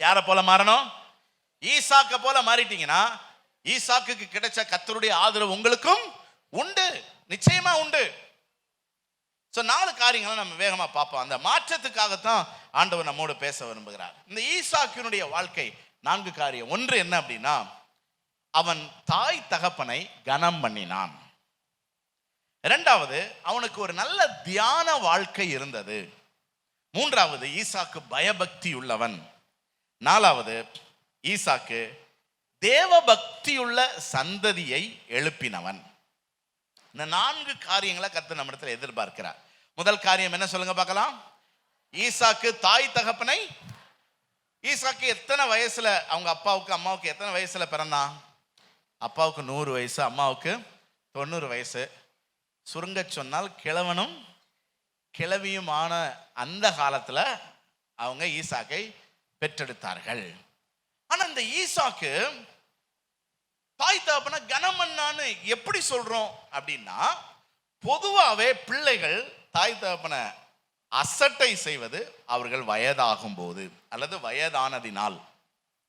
யாரை போல மாறணும்? ஈசாக்க போல மாறிட்டீங்கன்னா ஈசாக்குக்கு கிடைச்ச கர்த்தருடைய ஆதரவு உங்களுக்கும் உண்டு, நிச்சயமா உண்டு. ஸோ 4 காரியங்களை நம்ம வேகமா பார்ப்போம். அந்த மாற்றத்துக்காகத்தான் ஆண்டவர் நம்மோடு பேச விரும்புகிறார். இந்த ஈசாக்கினுடைய வாழ்க்கை 4 காரியம். ஒன்று என்ன அப்படின்னா, அவன் தாய் தகப்பனை கனம் பண்ணினான். இரண்டாவது, அவனுக்கு ஒரு நல்ல தியான வாழ்க்கை இருந்தது. மூன்றாவது, ஈசாக்கு பயபக்தி உள்ளவன். நாலாவது, ஈசாக்கு தேவ பக்தியுள்ள சந்ததியை எழுப்பினவன். இந்த 4 காரியங்களை கர்த்தர் நம்மிடத்தில் எதிர்பார்க்கிறார். முதல் காரியம் என்ன சொல்லுங்க பார்க்கலாம்? ஈசாக்கு தாய் தகப்பனை. ஈசாக்கு எத்தனை வயசுல அவங்க அப்பாவுக்கு அம்மாவுக்கு எத்தனை வயசுல பிறந்தான்? அப்பாவுக்கு 100 வயசு, அம்மாவுக்கு 90 வயசு. சுருங்க சொன்னால் கிழவனும் கிழவியுமான அந்த காலத்துல அவங்க ஈசாக்கை பெற்றெடுத்தார்கள். ஆனா இந்த ஈசாக்கு தாய் தகப்பனை கனமன்னான்னு எப்படி சொல்றோம் அப்படின்னா, பொதுவாகவே பிள்ளைகள் தாய் தகப்பனை அசட்டை செய்வது அவர்கள் வயதாகும் போது அல்லது வயதானதினால்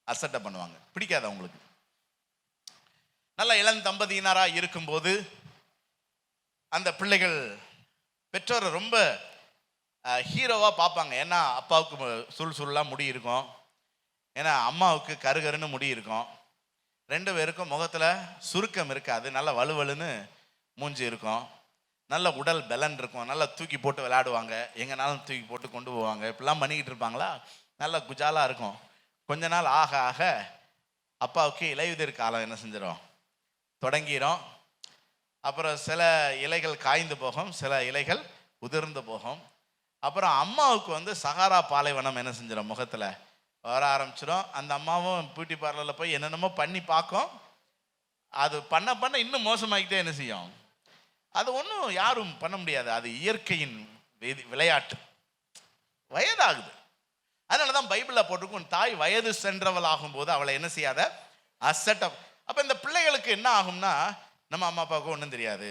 அசட்டை பண்ணுவாங்க. பிடிக்காது அவங்களுக்கு. நல்ல இளம் தம்பதியினரா இருக்கும்போது அந்த பிள்ளைகள் பெற்றோரை ரொம்ப ஹீரோவா பார்ப்பாங்க. ஏன்னா அப்பாவுக்கு சுருளா முடி இருக்கும், ஏன்னா அம்மாவுக்கு கருகருன்னு முடி இருக்கும். 2 பேருக்கும் முகத்துல சுருக்கம் இருக்காது, நல்ல வலுவலுன்னு மூஞ்சி இருக்கும், நல்ல உடல் பலன் இருக்கும், நல்லா தூக்கி போட்டு விளையாடுவாங்க, எங்கனாலும் தூக்கி போட்டு கொண்டு போவாங்க. இப்படிலாம் பண்ணிக்கிட்டு இருப்பாங்களா, நல்ல குஜாலா இருக்கும். கொஞ்ச நாள் ஆக ஆக அப்பாவுக்கு இலையுதிர் காலம் என்ன செஞ்சிடும்? தொடங்கிடும். அப்புறம் சில இலைகள் காய்ந்து போகும், சில இலைகள் உதிர்ந்து போகும். அப்புறம் அம்மாவுக்கு வந்து சகாரா பாலைவனம் என்ன செஞ்சிடும்? முகத்துல வர ஆரம்பிச்சிடும். அந்த அம்மாவும் பியூட்டி பார்லரில் போய் என்னென்னமோ பண்ணி பார்க்கும். அது பண்ண பண்ண இன்னும் மோசமாகிட்டே என்ன செய்யும்? அது ஒன்றும் யாரும் பண்ண முடியாது, அது இயற்கையின் விளையாட்டு. வயதாகுது. அதனால தான் பைபிளில் போட்டிருக்கும், தாய் வயது சென்றவள் ஆகும்போது அவளை என்ன செய்யாத அசட்ட. அப்போ இந்த பிள்ளைகளுக்கு என்ன ஆகும்னா, நம்ம அம்மா அப்பாவுக்கு ஒன்றும் தெரியாது,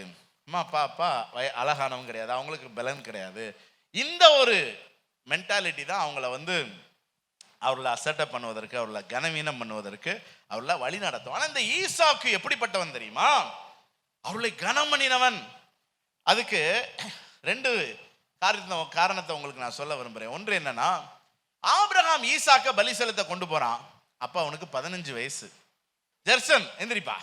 அம்மா அப்பா அழகானவங்க கிடையாது, அவங்களுக்கு பலன் கிடையாது. இந்த ஒரு மென்டாலிட்டி தான் அவங்கள வந்து அவர்களை அசட்டை பண்ணுவதற்கு, அவர்களை கனவீனம் பண்ணுவதற்கு அவர்களை வழி நடத்தும். ஆனால் இந்த ஈசாக்கு எப்படிப்பட்டவன் தெரியுமா? அவர்களை கனம் பண்ணினவன். அதுக்கு 2 காரணத்தை உங்களுக்கு நான் சொல்ல விரும்புகிறேன். ஒன்று என்னன்னா, ஆபிரகாம் ஈசாக்க பலி செலுத்த கொண்டு போறான். அப்ப அவனுக்கு 15 வயசு. ஜெர்சன் எந்திரிப்பா,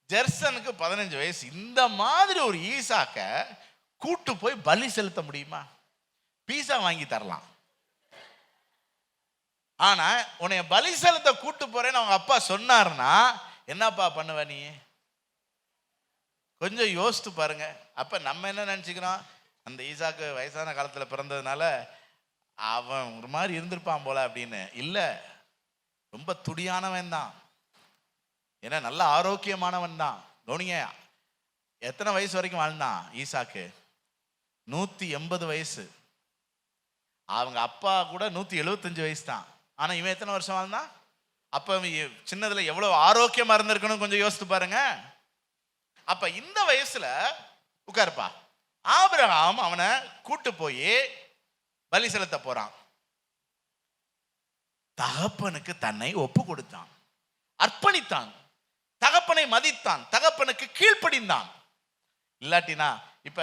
ஜெர்சனுக்கு 15 வயசு. இந்த மாதிரி ஒரு ஈசாக்க கூட்டு போய் பலி செலுத்த முடியுமா? பீஸா வாங்கி தரலாம். ஆனா உன்னை பலி செலுத்த கூட்டு போறேன்னு அவங்க அப்பா சொன்னார்னா என்னப்பா பண்ணுவ நீ? கொஞ்சம் யோசித்து பாருங்க. அப்ப நம்ம என்ன நினைச்சுக்கிறோம், அந்த ஈசாக்கு வயசான காலத்துல பிறந்ததுனால அவன் ஒரு மாதிரி இருந்திருப்பான் போல அப்படின்னு. இல்ல, ரொம்ப துடியானவன் தான், ஏன்னா நல்ல ஆரோக்கியமானவன் தான். கவனிங்க, எத்தனை வயசு வரைக்கும் வாழ்ந்தான் ஈசாக்கு? 180 வயசு. அவங்க அப்பா கூட 175 வயசு தான். ஆனா இவன் எத்தனை வருஷம் வாழ்ந்தான்? அப்ப சின்னதுல எவ்வளவு ஆரோக்கியமா இருந்திருக்கணும் கொஞ்சம் யோசித்து பாருங்க. அப்ப இந்த வயசுல உட்காருப்பா, ஆபிரகாம் அவனை கூட்டு போய் பலி செலுத்த போறான். தகப்பனுக்கு தன்னை ஒப்பு கொடுத்தான். அர்ப்பணித்தான், தகப்பனை மதித்தான், தகப்பனுக்கு கீழ்ப்படிந்தான். இல்லாட்டினா இப்ப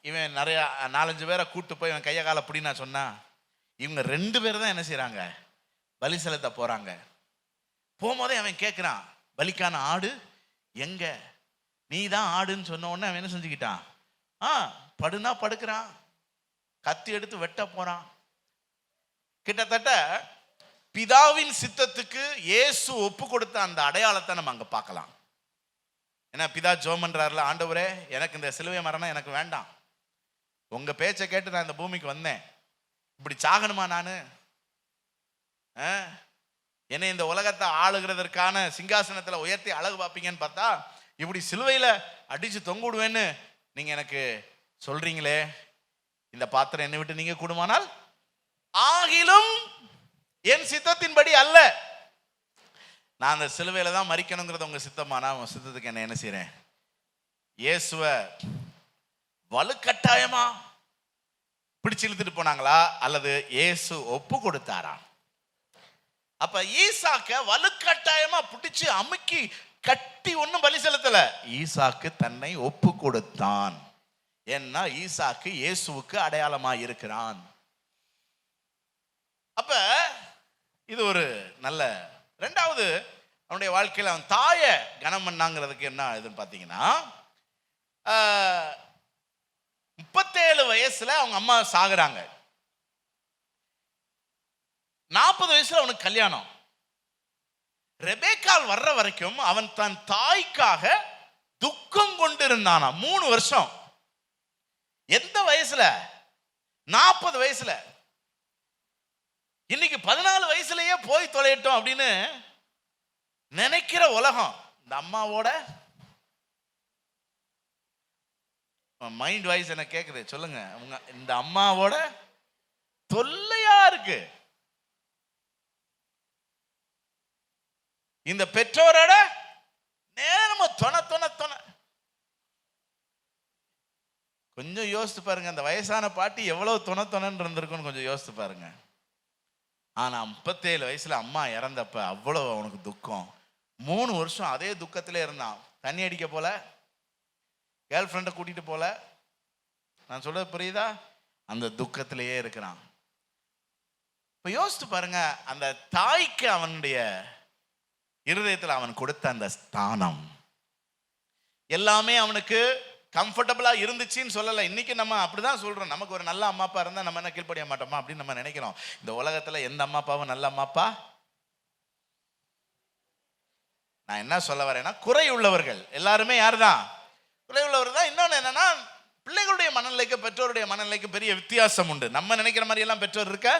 இவன் நிறைய 4-5 பேரை கூட்டு போய் இவன் கைய கால பிடினா சொன்னா, இவங்க 2 பேர் தான் என்ன செய்யறாங்க, பலி செலுத்த போறாங்க. போகும்போதே அவன் கேட்கிறான், பலிக்கான ஆடு எங்க? நீ தான் ஆடுன்னு சொன்ன உடனே அவன் என்ன செஞ்சுக்கிட்டான், படுனா படுக்கிறான், கத்தி எடுத்து வெட்ட போறான். கிட்டத்தட்ட பிதாவின் சித்தத்துக்கு இயேசு ஒப்பு கொடுத்த அந்த அடையாளத்தை நம்ம அங்க பார்க்கலாம். ஏன்னா பிதா ஜெபம் பண்றாருல, ஆண்டவரே எனக்கு இந்த சிலுவை மரணம் எனக்கு வேண்டாம், உங்க பேச்சை கேட்டு நான் இந்த பூமிக்கு வந்தேன், இப்படி சாகணுமா நானு? என்னை இந்த உலகத்தை ஆளுகிறதற்கான சிங்காசனத்துல உயர்த்தி அழகு பார்ப்பீங்கன்னு பார்த்தா இப்படி சிலுவையில அடிச்சு தொங்க விடுவேன்னு நீங்க எனக்கு சொல்றீங்களே, இந்த பாத்திரம் என்னை விட்டு நீங்க கூடுமானால் ஆகிலும் என் சித்தத்தின்படி அல்ல, நான் அந்த சிலுவையில தான் மரிக்கணுங்கிறது உங்க சித்தமானா உங்க சித்தத்துக்கு என்ன செய்றேன்? இயேசுவ வலுக்கட்டாயமா பிடிச்சு இழுத்துட்டு போனாங்களா அல்லது இயேசு ஒப்பு கொடுத்தாரா? அப்ப ஈசாக்க வலுக்கட்டாயமா பிடிச்சு அமுக்கி கட்டி ஒன்னும் பலி செலுத்தல, ஈசாக்கு தன்னை ஒப்பு கொடுத்தான். ஏன்னா ஈசாக்கு இயேசுவுக்கு அடையாளமா இருக்கிறான். அப்ப இது ஒரு நல்ல. ரெண்டாவது, அவனுடைய வாழ்க்கையில் அவன் தாய கனம் பண்ணாங்கிறதுக்கு என்ன இதுன்னு பார்த்தீங்கன்னா, 37 வயசுல அவங்க அம்மா சாகுறாங்க. 40 வயசுல அவனுக்கு கல்யாணம். ரெபேக்கால் வர்ற வரைக்கும் அவன் தன் தாய்க்காக துக்கம் கொண்டு இருந்தானா 3 வருஷம். எந்த வயசுல? 40 வயசுல. இன்னைக்கு 14 வயசுலயே போய் தொலையட்டும் அப்படின்னு நினைக்கிற உலகம் இந்த அம்மாவோட மைண்ட் வாய்ஸ் என்ன கேக்குது, சொல்லுங்க. உங்க இந்த அம்மாவோட தொல்லையா இருக்கு, இந்த பெற்றோரோட நேரமா தொண தொண தொண. கொஞ்சம் யோசித்து பாருங்க, அந்த வயசான பாட்டி எவ்வளவு தொண தொணன்னு இருந்திருக்குன்னு கொஞ்சம் யோசித்து பாருங்க. ஆனா 37 வயசுல அம்மா இறந்தப்ப அவ்வளவு அவனுக்கு துக்கம். 3 வருஷம் அதே துக்கத்திலே இருந்தான். தண்ணி அடிக்க போல, கேர்ள் ஃப்ரெண்டை கூட்டிட்டு போல. நான் சொல்றது புரியுதா? அந்த துக்கத்திலேயே இருக்கிறான். இப்ப யோசித்து பாருங்க, அந்த தாய்க்கு அவனுடைய இருதயத்தில் அவன் கொடுத்த அந்த ஸ்தானம் எல்லாமே அவனுக்கு கம்ஃபர்டபுளா இருந்துச்சுன்னு சொல்லலை. இன்னைக்கு நம்ம அப்படிதான் சொல்றோம், நமக்கு ஒரு நல்ல அம்மா அப்பா இருந்தா நம்ம என்ன கீழ்ப்படிய மாட்டோமா அப்படின்னு நம்ம நினைக்கிறோம். இந்த உலகத்துல எந்த அம்மா அப்பாவும் நல்ல அம்மா அப்பா. நான் என்ன சொல்ல வரேன்னா, குறை உள்ளவர்கள் எல்லாருமே யாருதான்? குறை உள்ளவர் தான். இன்னொன்னு என்னன்னா, பிள்ளைகளுடைய மனநிலைக்கு பெற்றோருடைய மனநிலைக்கு பெரிய வித்தியாசம் உண்டு. நம்ம நினைக்கிற மாதிரி எல்லாம் பெற்றோர் இருக்க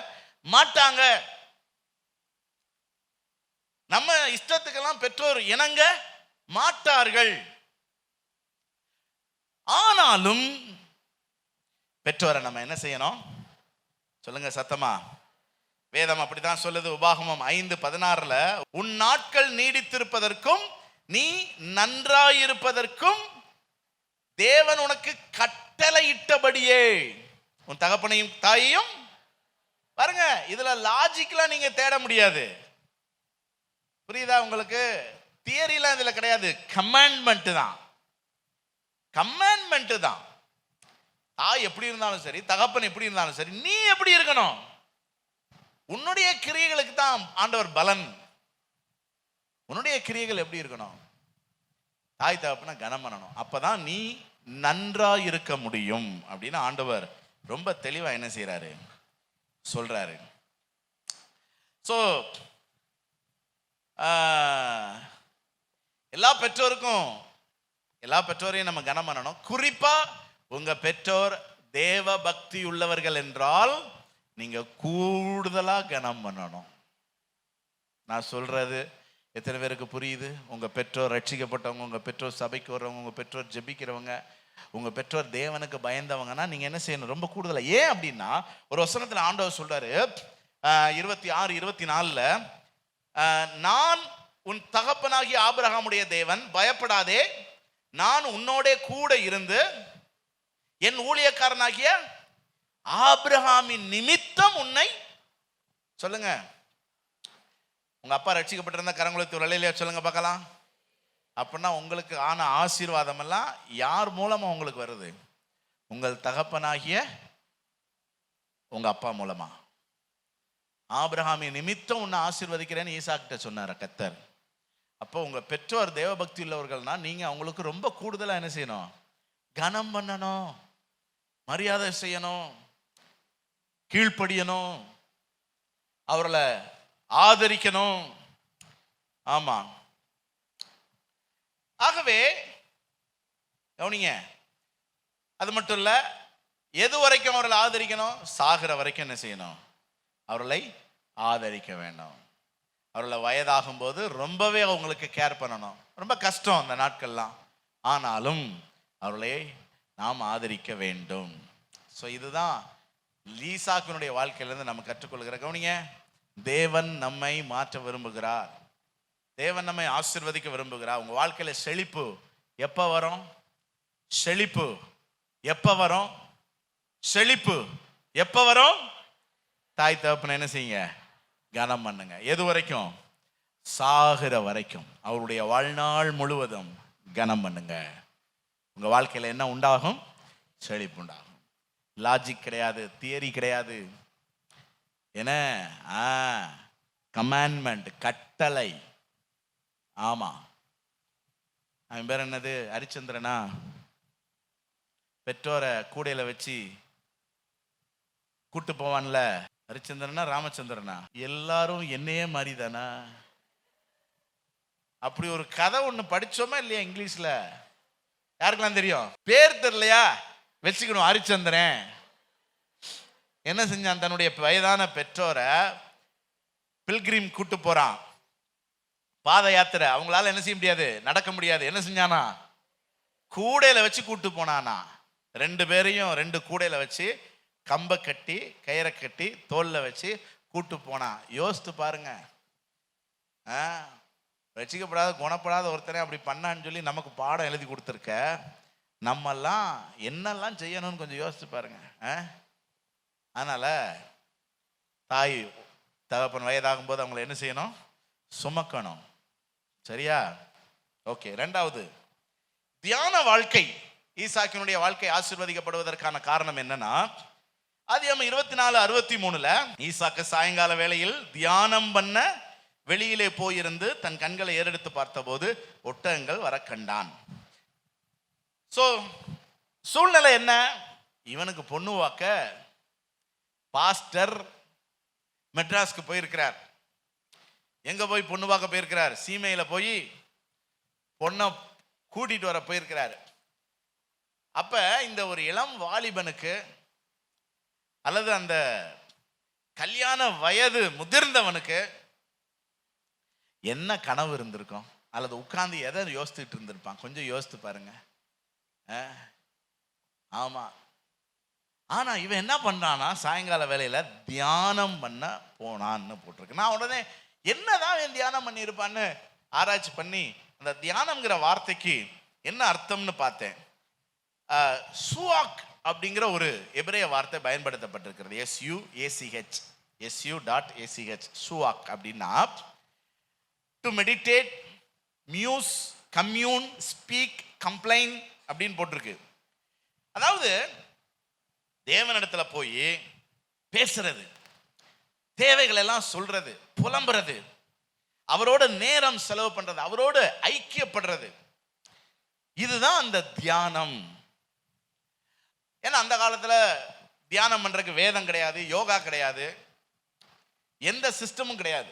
மாட்டாங்க. நம்ம இஷ்டத்துக்கெல்லாம் பெற்றோர் இணங்க மாட்டார்கள். ஆனாலும் பெற்றோரை நம்ம என்ன செய்யணும்? சொல்லுங்க சத்தமா. வேதம் அப்படிதான் சொல்லுது. உபாகமம் 5:16 உன் நாட்கள் நீடித்திருப்பதற்கும் நீ நன்றாயிருப்பதற்கும் தேவன் உனக்கு கட்டளையிட்டபடியே உன் தகப்பனையும் தாயையும். பாருங்க, இதுல லாஜிக்லாம் நீங்க தேட முடியாது. புரியுதா உங்களுக்கு? தியரிலாம் இதுல கிடையாது, கமாண்ட்மெண்ட் தான். கமாண்ட்மெண்ட் தான். தாய் எப்படி இருந்தாலும் சரி, தகப்பன் எப்படி இருந்தாலும் சரி, நீ எப்படி இருக்கணும்? உன்னுடைய கிரியைகளுக்கு தான் ஆண்டவர் பலன். உன்னுடைய கிரியைகள் எப்படி இருக்கணும்? தாய் தகப்பனை கனம் பண்ணணும். அப்பதான் நீ நன்றா இருக்க முடியும் அப்படின்னு ஆண்டவர் ரொம்ப தெளிவா என்ன செய்யறாரு, சொல்றாரு. சோ எல்லா பெற்றோரையும் நம்ம கனம் பண்ணணும். குறிப்பா உங்க பெற்றோர் தேவ பக்தி உள்ளவர்கள் என்றால் நீங்க கூடுதலா கனம் பண்ணணும். நான் சொல்றது எத்தனை பேருக்கு புரியுது? உங்க பெற்றோர் ரட்சிக்கப்பட்டவங்க, உங்க பெற்றோர் சபைக்கு வர்றவங்க, உங்க பெற்றோர் ஜெபிக்கிறவங்க, உங்க பெற்றோர் தேவனுக்கு பயந்தவங்கன்னா நீங்க என்ன செய்யணும்? ரொம்ப கூடுதலா. ஏன் அப்படின்னா, ஒரு வசனத்துல ஆண்டவர் சொல்றாரு 26-24 நான் உன் தகப்பனாகிய ஆபிரகாமுடைய தேவன், பயப்படாதே, நான் உன்னோட கூட இருந்து என் ஊழியக்காரனாகிய ஆபிரகாமின் நிமித்தம் உன்னை, சொல்லுங்க, உங்க அப்பா ரட்சிக்கப்பட்டிருந்தா கரங்குளத்து ஒரு அலையிலையா சொல்லுங்க பார்க்கலாம். அப்படின்னா உங்களுக்கு ஆன ஆசீர்வாதம் எல்லாம் யார் மூலமா உங்களுக்கு வருது? உங்கள் தகப்பனாகிய உங்க அப்பா மூலமா. ஆபிரகாமின் நிமித்தம் உன்னை ஆசீர்வதிக்கிறேன்னு ஈசாக்கிட்ட சொன்னார் கர்த்தர். அப்போ உங்க பெற்றோர் தேவபக்தி உள்ளவர்கள்னா நீங்க அவங்களுக்கு ரொம்ப கூடுதலா என்ன செய்யணும்? கனம் பண்ணணும், மரியாதை செய்யணும், கீழ்ப்படியணும், அவர்களை ஆதரிக்கணும். ஆமா. ஆகவே கவனிங்க, அது மட்டும் இல்ல, எது வரைக்கும் அவர்களை ஆதரிக்கணும்? சாகிற வரைக்கும் என்ன செய்யணும்? அவர்களை ஆதரிக்க வேண்டும். அவர்களை வயதாகும் போது ரொம்பவே அவங்களுக்கு கேர் பண்ணணும். ரொம்ப கஷ்டம் அந்த நாட்கள்லாம், ஆனாலும் அவர்களை நாம் ஆதரிக்க வேண்டும். ஸோ இதுதான் ஈசாக்கினுடைய வாழ்க்கையிலிருந்து நம்ம கற்றுக்கொள்கிற. கவனிங்க, தேவன் நம்மை மாற்ற விரும்புகிறார், தேவன் நம்மை ஆசீர்வதிக்க விரும்புகிறார். உங்க வாழ்க்கையில செழிப்பு எப்ப வரும்? செழிப்பு எப்ப வரும்? செழிப்பு எப்ப வரும்? தாய் தகப்பனை என்ன செய்யுங்க? கனம் பண்ணுங்க. எது வரைக்கும்? சாகிற வரைக்கும், அவருடைய வாழ்நாள் முழுவதும் கனம் பண்ணுங்க. உங்க வாழ்க்கையில என்ன உண்டாகும்? செழிப்பு உண்டாகும். லாஜிக் கிடையாது, தியரி கிடையாது. என்ன? கமாண்ட்மெண்ட், கட்டளை. ஆமா. அவன் பேர் என்னது? ஹரிச்சந்திரனா? பெற்றோரை கூடையில வச்சு கூட்டு போவான்ல, ஹரிச்சந்திரனா ராமச்சந்திரனா? எல்லாரும் என்னையே மாதிரி தானா? அப்படி ஒரு கதை ஒண்ணு படிச்சோமா இல்லையா இங்கிலீஷ்ல? யாருக்கெல்லாம் தெரியும்? பேர் தெரியலையா? வச்சுக்கணும். ஹரிச்சந்திரன் என்ன செஞ்சான்? தன்னுடைய வயதான பெற்றோரை பில்கிரிம் கூட்டு போறான், பாத யாத்திரை. அவங்களால என்ன செய்ய முடியாது? நடக்க முடியாது. என்ன செஞ்சானா? கூடையில வச்சு கூட்டு போனானா. 2 பேரையும் 2 கூடையில வச்சு கம்பை கட்டி கயிறை கட்டி தோல்ல வச்சு கூட்டு போனான். யோசித்து பாருங்க. ரசிக்கப்படாத குணப்படாத ஒருத்தனை அப்படி பண்ணான்னு சொல்லி நமக்கு பாடம் எழுதி கொடுத்துருக்க, நம்மெல்லாம் என்னெல்லாம் செய்யணும்னு கொஞ்சம் யோசிச்சு பாருங்க. அதனால தாய் தகப்பன் வயதாகும் போது அவங்களை என்ன செய்யணும்? சுமக்கணும். சரியா? ஓகே. 2வது, தியான வாழ்க்கை. ஈசாக்கினுடைய வாழ்க்கை ஆசீர்வதிக்கப்படுவதற்கான காரணம் என்னன்னா, ஆதியாகமம் 24:63 ஈசாக்கு சாயங்கால வேளையில் தியானம் பண்ண வெளியிலே போயிருந்து தன் கண்களை ஏறெடுத்து பார்த்தபோது ஒட்டகங்கள் வர கண்டான். சோ சூழ்நிலை என்ன? இவனுக்கு பொண்ணு வாக்க பாஸ்டர் மெட்ராஸ்க்கு போயிருக்கிறார். எங்க போய் பொண்ணு பார்க்க போயிருக்கிறார்? சீமையில போய் பொண்ணை கூட்டிட்டு வர போயிருக்கிறார். அப்ப இந்த ஒரு இளம் வாலிபனுக்கு அல்லது அந்த கல்யாண வயது முதிர்ந்தவனுக்கு என்ன கனவு இருந்திருக்கும்? அல்லது உட்கார்ந்து எதை யோசித்துட்டு இருந்திருப்பான்? கொஞ்சம் யோசித்து பாருங்க. ஆமா. ஆனா இவன் என்ன பண்றானா, சாயங்கால வேலையில தியானம் பண்ண போனான்னு போட்டிருக்கு. நான் உடனே என்னதான் இவன் தியானம் பண்ணி இருப்பான்னு ஆராய்ச்சி பண்ணி அந்த தியானம்ங்கிற வார்த்தைக்கு என்ன அர்த்தம்னு பார்த்தேன். சுவாக் அப்படிங்கிற ஒரு எபிரேய வார்த்தை பயன்படுத்தப்பட்டிருக்கிறது. SUACH சுவாக் அப்படின்னா to meditate, muse, commune, speak, complain அப்படின்னு போட்டிருக்கு. அதாவது தேவனிடத்துல போய் பேசுறது, தேவைகள் எல்லாம் சொல்றது, புலம்புறது, அவரோட நேரம் செலவு பண்றது, அவரோடு ஐக்கியப்படுறது, இதுதான் அந்த தியானம். ஏன்னா அந்த காலத்துல தியானம் பண்றதுக்கு வேதம் கிடையாது, யோகா கிடையாது, எந்த சிஸ்டமும் கிடையாது.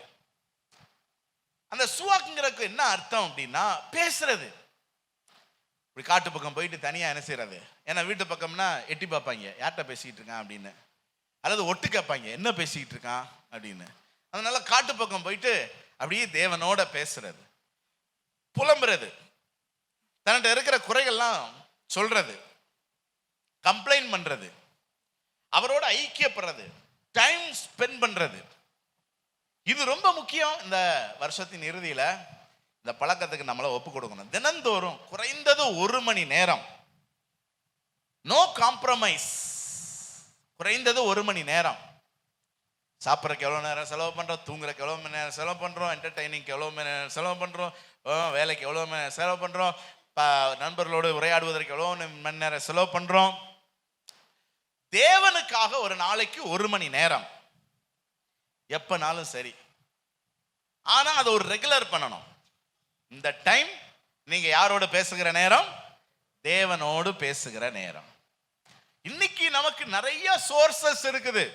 அந்த சுவாக்குங்கிறதுக்கு என்ன அர்த்தம் அப்படின்னா பேசுறது. இப்படி காட்டு பக்கம் போயிட்டு தனியா என்ன செய்யறது? ஏன்னா வீட்டு பக்கம்னா எட்டி பார்ப்பாங்க, யார்கிட்ட பேசிக்கிட்டு இருக்கான் அப்படின்னு, அல்லது ஒட்டு கேட்பாங்க என்ன பேசிக்கிட்டு இருக்கான் அப்படின்னு. அதனால காட்டு பக்கம் போயிட்டு அப்படியே தேவனோட பேசுறது, புலம்புறது, தன்கிட்ட இருக்கிற குறைகள்லாம் சொல்றது, கம்ப்ளைண்ட் பண்றது, அவரோட ஐக்கியப்படுறது, டைம் ஸ்பெண்ட் பண்றது. இது ரொம்ப முக்கியம். இந்த வருஷத்தின் இறுதியில இந்த பழக்கத்துக்கு நம்மள ஒப்பு கொடுக்கணும். தினந்தோறும் குறைந்தது 1 மணி நேரம், நோ காம்ப்ரமைஸ், குறைந்தது 1 மணி நேரம் சாப்பிட்றதுக்கு எவ்வளோ நேரம் செலவு பண்ணுறோம், தூங்குறதுக்கு எவ்வளோ மணி நேரம் செலவு பண்ணுறோம், என்டர்டைனிங்க்கு எவ்வளோ மணி நேரம் செலவு பண்ணுறோம், வேலைக்கு எவ்வளோ மணி நேரம் செலவு பண்ணுறோம், நண்பர்களோடு உரையாடுவதற்கு எவ்வளோ மணி நேரம் செலவு பண்ணுறோம். தேவனுக்காக ஒரு நாளைக்கு 1 மணி நேரம் எப்பனாலும் சரி. ஆனா அதை ஒரு ரெகுலர் பண்ணணும். இந்த டைம் நீங்க யாரோட பேசுகிற நேரம்? தேவனோடு பேசுகிற நேரம். இன்னைக்கு நமக்கு நிறைய சோர்சஸ் இருக்குது.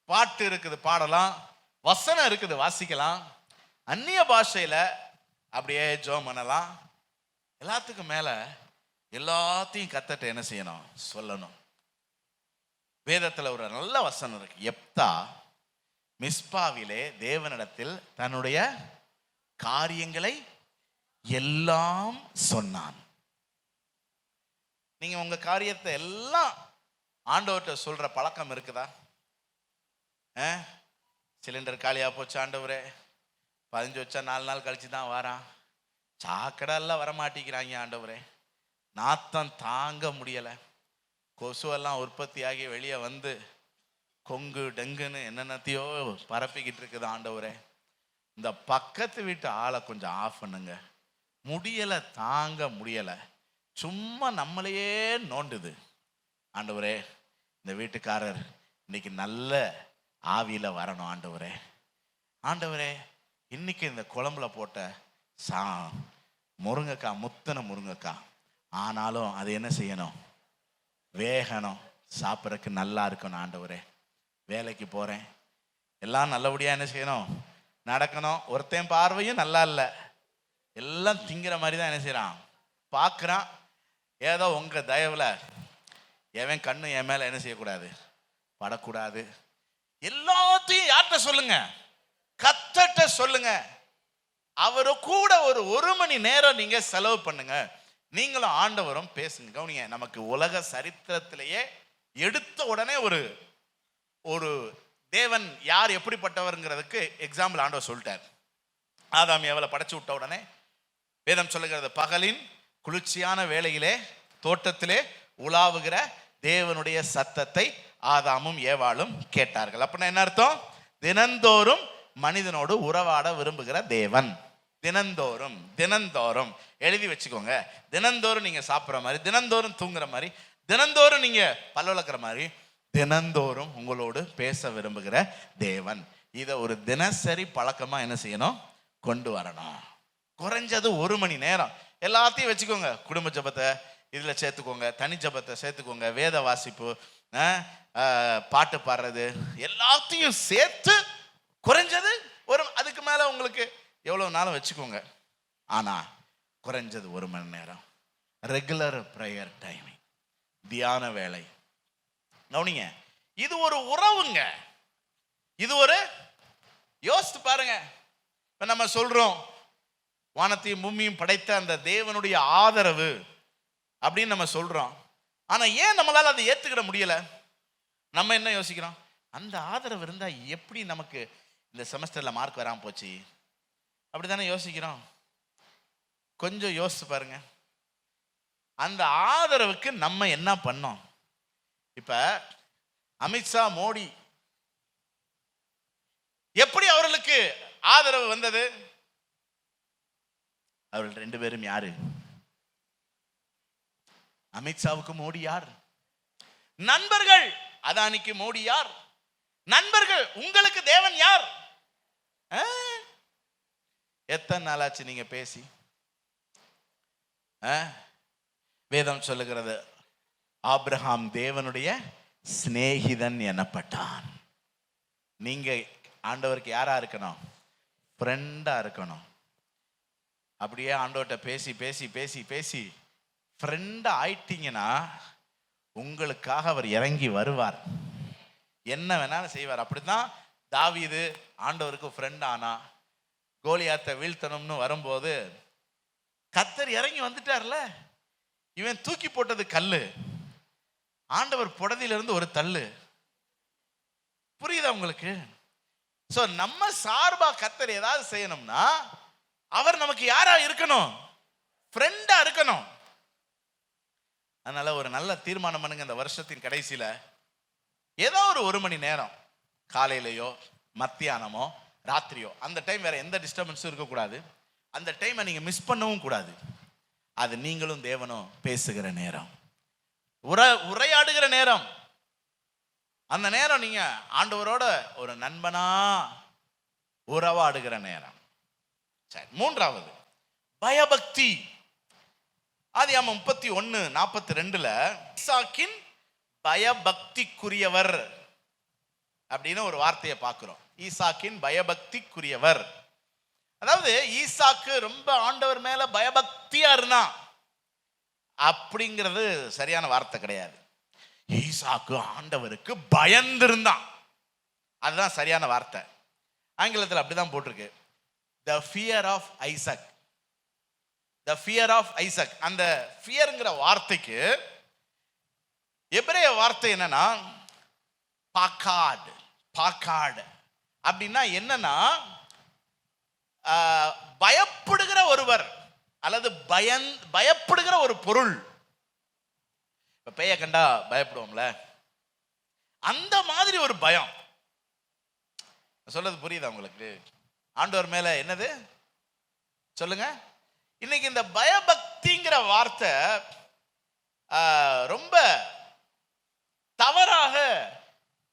பாட்டு இருக்குது, பாடலாம். வசனம் இருக்குது, வாசிக்கலாம். அந்நிய பாஷையில அப்படியே ஜெபம் பண்ணலாம். எல்லாத்துக்கும் மேல எல்லாத்தையும் கத்தட்ட என்ன செய்யணும்? சொல்லணும். வேதத்துல ஒரு நல்ல வசனம் இருக்கு. எப்தா மிஸ்பாவிலே தேவனிடத்தில் தன்னுடைய காரியங்களை எல்லாம் சொன்னான். நீங்க உங்க காரியத்தை எல்லாம் ஆண்டவர்கிட்ட சொல்ற பழக்கம் இருக்குதா? சிலிண்டர் காலியா போச்சு ஆண்டவரே, 15 வச்சா 4 நாள் கழிச்சு தான் வாரான், சாக்கடெல்லாம் வரமாட்டிக்கிறாங்க ஆண்டவரே, நாத்தம் தாங்க முடியலை, கொசுவெல்லாம் உற்பத்தியாகி வெளியே வந்து கொங்கு டெங்குன்னு என்னென்னத்தையோ பரப்பிக்கிட்டு இருக்குது ஆண்டவரே, இந்த பக்கத்து வீட்டு ஆளை கொஞ்சம் ஆஃப் பண்ணுங்க, முடியலை, தாங்க முடியலை, சும்மா நம்மளையே நோண்டுது ஆண்டவரே, இந்த வீட்டுக்காரர் இன்னைக்கு நல்ல ஆவியில வரணும் ஆண்டவரே, ஆண்டவரே இன்னைக்கு இந்த குழம்புல போட்ட முருங்கைக்காய் முத்தனை முருங்கைக்காய், ஆனாலும் அது என்ன செய்யணும்? வேகணும், சாப்பிட்றதுக்கு நல்லா இருக்கணும் ஆண்டவரே, வேலைக்கு போகிறேன், எல்லாம் நல்லபடியாக என்ன செய்யணும்? நடக்கணும். ஒருத்தன் பார்வையும் நல்லா இல்லை, எல்லாம் திங்கிற மாதிரி தான் என்ன செய்கிறான்? பார்க்குறான். ஏதோ உங்கள் தயவில் எவன் கண்ணு என் மேலே என்ன செய்யக்கூடாது? படக்கூடாது. எல்லாத்தையும் யார்கிட்ட சொல்லுங்க? கத்தட்ட சொல்லுங்க. அவரு கூட ஒரு மணி நேரம் நீங்க செலவு பண்ணுங்க. நீங்களும் ஆண்டவரும் பேசுங்க. கவனிங்க, நமக்கு உலக சரித்திரத்திலேயே எடுத்த உடனே ஒரு தேவன் யார் எப்படிப்பட்டவர்ங்கிறதுக்கு எக்ஸாம்பிள் ஆண்டவர் சொல்லிட்டார். ஆதாம் ஏவலை படைச்சு விட்ட உடனே வேதம் சொல்லுகிறது, பகலின் குளிர்ச்சியான வேளையிலே தோட்டத்திலே உலாவுகிற தேவனுடைய சத்தத்தை ஆதாமும் ஏவாளும் கேட்டார்கள். அப்படின்னா என்ன அர்த்தம்? தினந்தோறும் மனிதனோடு உறவாட விரும்புகிற தேவன். தினந்தோறும் தினந்தோறும் எழுதி வச்சுக்கோங்க. தினந்தோறும் நீங்க சாப்பிட்ற மாதிரி, தினந்தோறும் தூங்குற மாதிரி, தினந்தோறும் நீங்க பல்வளக்கிற மாதிரி, தினந்தோறும் உங்களோடு பேச விரும்புகிற தேவன். இதை ஒரு தினசரி பழக்கமா என்ன செய்யணும்? கொண்டு வரணும். குறைஞ்சது 1 மணி நேரம் எல்லாத்தையும் வச்சுக்கோங்க. குடும்ப ஜபத்தை இதுல சேர்த்துக்கோங்க, தனி ஜபத்தை சேர்த்துக்கோங்க, வேத வாசிப்பு, பாட்டு பாடுறது, எல்லாத்தையும் சேர்த்து குறைஞ்சது அதுக்கு மேல உங்களுக்கு எவ்வளவு நாளும் வச்சுக்கோங்க. ஆனா குறைஞ்சது 1 மணி நேரம் ரெகுலர் பிரேயர் டைமிங், தியான வேலை. கவனிங்க, இது ஒரு உறவுங்க. இது ஒரு யோசித்து பாருங்க. இப்ப நம்ம சொல்றோம் வானத்தையும் பூமியும் படைத்த அந்த தேவனுடைய ஆதரவு அப்படின்னு நம்ம சொல்றோம். ஆனா ஏன் நம்மளால அதை ஏத்துக்கிட முடியல? நம்ம என்ன யோசிக்கிறோம்? அந்த ஆதரவு இருந்தா எப்படி நமக்கு இந்த செமஸ்டர்ல மார்க் வராம போச்சு? அப்படித்தானே யோசிக்கிறோம். கொஞ்சம் யோசிச்சு பாருங்க. அந்த ஆதரவுக்கு நம்ம என்ன பண்ணோம்? இப்ப அமித்ஷா, மோடி, எப்படி அவர்களுக்கு ஆதரவு வந்தது? அவர்கள் 2 பேரும் யாரு? அமித்ஷாவுக்கு மோடி யார்? நண்பர்கள். அதானிக்கு மோடி யார்? நண்பர்கள். உங்களுக்கு தேவன் யார்? எத்தனை நாளாச்சு நீங்க பேசி? வேதம் சொல்லுகிறது, ஆபிரகாம் தேவனுடைய சிநேகிதன் எனப்பட்டான். நீங்க ஆண்டவருக்கு யாரா இருக்கணும்? ஃப்ரெண்டா இருக்கணும். அப்படியே ஆண்டவர்கிட்ட பேசி பேசி பேசி பேசி ஃப்ரெண்டா ஆயிட்டீங்கன்னா உங்களுக்காக அவர் இறங்கி வருவார், என்ன வேணாலும் செய்வார். அப்படிதான் தாவீது ஆண்டவருக்கு ஃப்ரெண்ட் ஆனா. கோலியாத்தை வீழ்த்தணும்னு வரும்போது கர்த்தர் இறங்கி வந்துட்டார்ல. இவன் தூக்கி போட்டது கல்லு, ஆண்டவர் புடதிலிருந்து ஒரு தள்ளு. புரியுதா உங்களுக்கு? சோ நம்ம சார்பா கர்த்தர் ஏதாவது செய்யணும்னா அவர் நமக்கு யாரா இருக்கணும்? ஃப்ரெண்டா இருக்கணும். அதனால ஒரு நல்ல தீர்மானம் பண்ணுங்க. இந்த வருஷத்தின் கடைசியில ஏதோ ஒரு 1 மணி நேரம் காலையிலையோ மத்தியானமோ ராத்திரியோ, அந்த டைம் வேற எந்த டிஸ்டர்பன்ஸும் இருக்கக்கூடாது. அந்த டைமை நீங்க மிஸ் பண்ணவும் கூடாது. அது நீங்களும் தேவனும் பேசுகிற நேரம், உரையாடுகிற நேரம். அந்த நேரம் நீங்க ஆண்டவரோட ஒரு நண்பனா உறவாடுகிற நேரம். சரி, மூன்றாவது பயபக்தி. ஆதியாகமம் 31:42 ஈசாக்கின் பயபக்திக்குரியவர் அப்படின்னு ஒரு வார்த்தையை பார்க்கிறோம். ஈசாக்கின் பயபக்திக்குரியவர். அதாவது ஈசாக்கு ரொம்ப ஆண்டவர் மேல பயபக்தியா இருந்தான் அப்படிங்கிறது சரியான வார்த்தை கிடையாது. ஈசாக்கு ஆண்டவருக்கு பயந்திருந்தான், அதுதான் சரியான வார்த்தை. ஆங்கிலத்தில் அப்படிதான் போட்டிருக்கு, the fear of Isaac. the fear of Isaac. அந்த ஃபியர்ங்கிற வார்த்தைக்கு எபிரேய வார்த்தை என்னன்னா பாக்காட். பாக்காட் அப்படின்னா என்னன்னா பயப்படுகிற ஒருவர் அல்லது பயப்படுகிற ஒரு பொருள். இப்ப பேய கண்டா பயப்படுவோம்ல, அந்த மாதிரி ஒரு பயம். சொல்றது புரியுதா உங்களுக்கு? ஆண்டவர் மேல என்னது சொல்லுங்க. இன்னைக்கு இந்த பயபக்திங்கிற வார்த்தை ரொம்ப தவறாக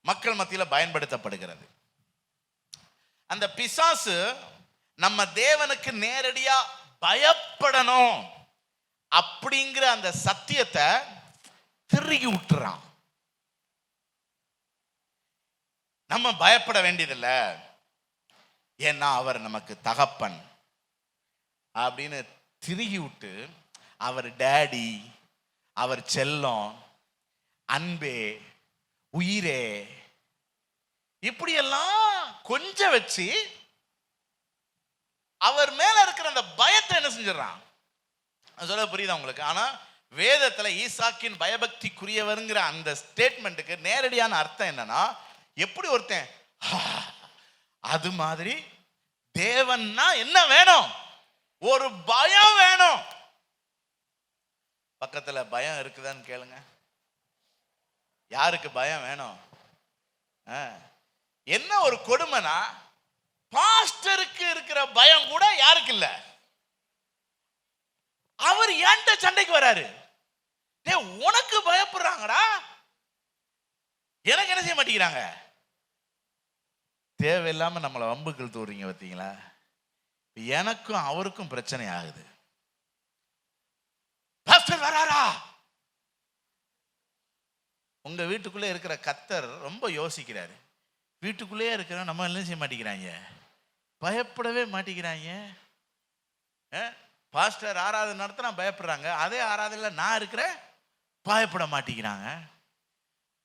மக்கள் மத்தியில் பயன்படுத்தப்படுகிறது. அந்த பிசாசு நம்ம தேவனுக்கு நேரடியா பயப்படணும் அப்படிங்கிற அந்த சத்தியத்தை திருகி விட்டுறான். நம்ம பயப்பட வேண்டியதில்லை, ஏன்னா அவர் நமக்கு தகப்பன் அப்படின்னு திருகி விட்டு அவர் டேடி, அவர் செல்லம், அன்பே, உயிரே இப்படியெல்லாம் கொஞ்சம் வச்சு அவர் மேல இருக்கிற அந்த பயத்தை என்ன செஞ்சிடறான். சொல்ல புரியுதா உங்களுக்கு? ஆனா வேதத்துல ஈசாக்கின் பயபக்திக்குரியவருங்கிற அந்த ஸ்டேட்மெண்ட்டுக்கு நேரடியான அர்த்தம் என்னன்னா, எப்படி ஒருத்தன் அது மாதிரி தேவன்னா என்ன வேணும்? ஒரு பயம் வேணும். பக்கத்துல பயம் இருக்குதான்னு கேளுங்க. யாருக்கு பயம் வேணும்? என்ன ஒரு கொடுமைனா, பாஸ்டருக்கு இருக்கிற பயம் கூட யாருக்கு இல்ல. அவர் ஏன்ட்ட சண்டைக்கு வராரு, உனக்கு பயப்படுறாங்கடா, எனக்கு என்ன செய்ய மாட்டேங்கிறாங்க. தேவையில்லாம நம்மளை வம்புக்கள் தூறீங்க பார்த்தீங்களா? எனக்கும் அவருக்கும் பிரச்சனை ஆகுது. பாஸ்டர் வராரா? உங்க வீட்டுக்குள்ளே இருக்கிற கத்தர் ரொம்ப யோசிக்கிறாரு. வீட்டுக்குள்ளே இருக்கிற நம்ம என்ன செய்ய மாட்டேங்கிறாங்க, பயப்படவே மாட்டேங்கிறாங்க. பாஸ்டர் ஆராதனை நடத்தினா பயப்படுறாங்க, அதே ஆராதனையில் நான் இருக்கிறேன் பயப்பட மாட்டேங்கிறாங்க.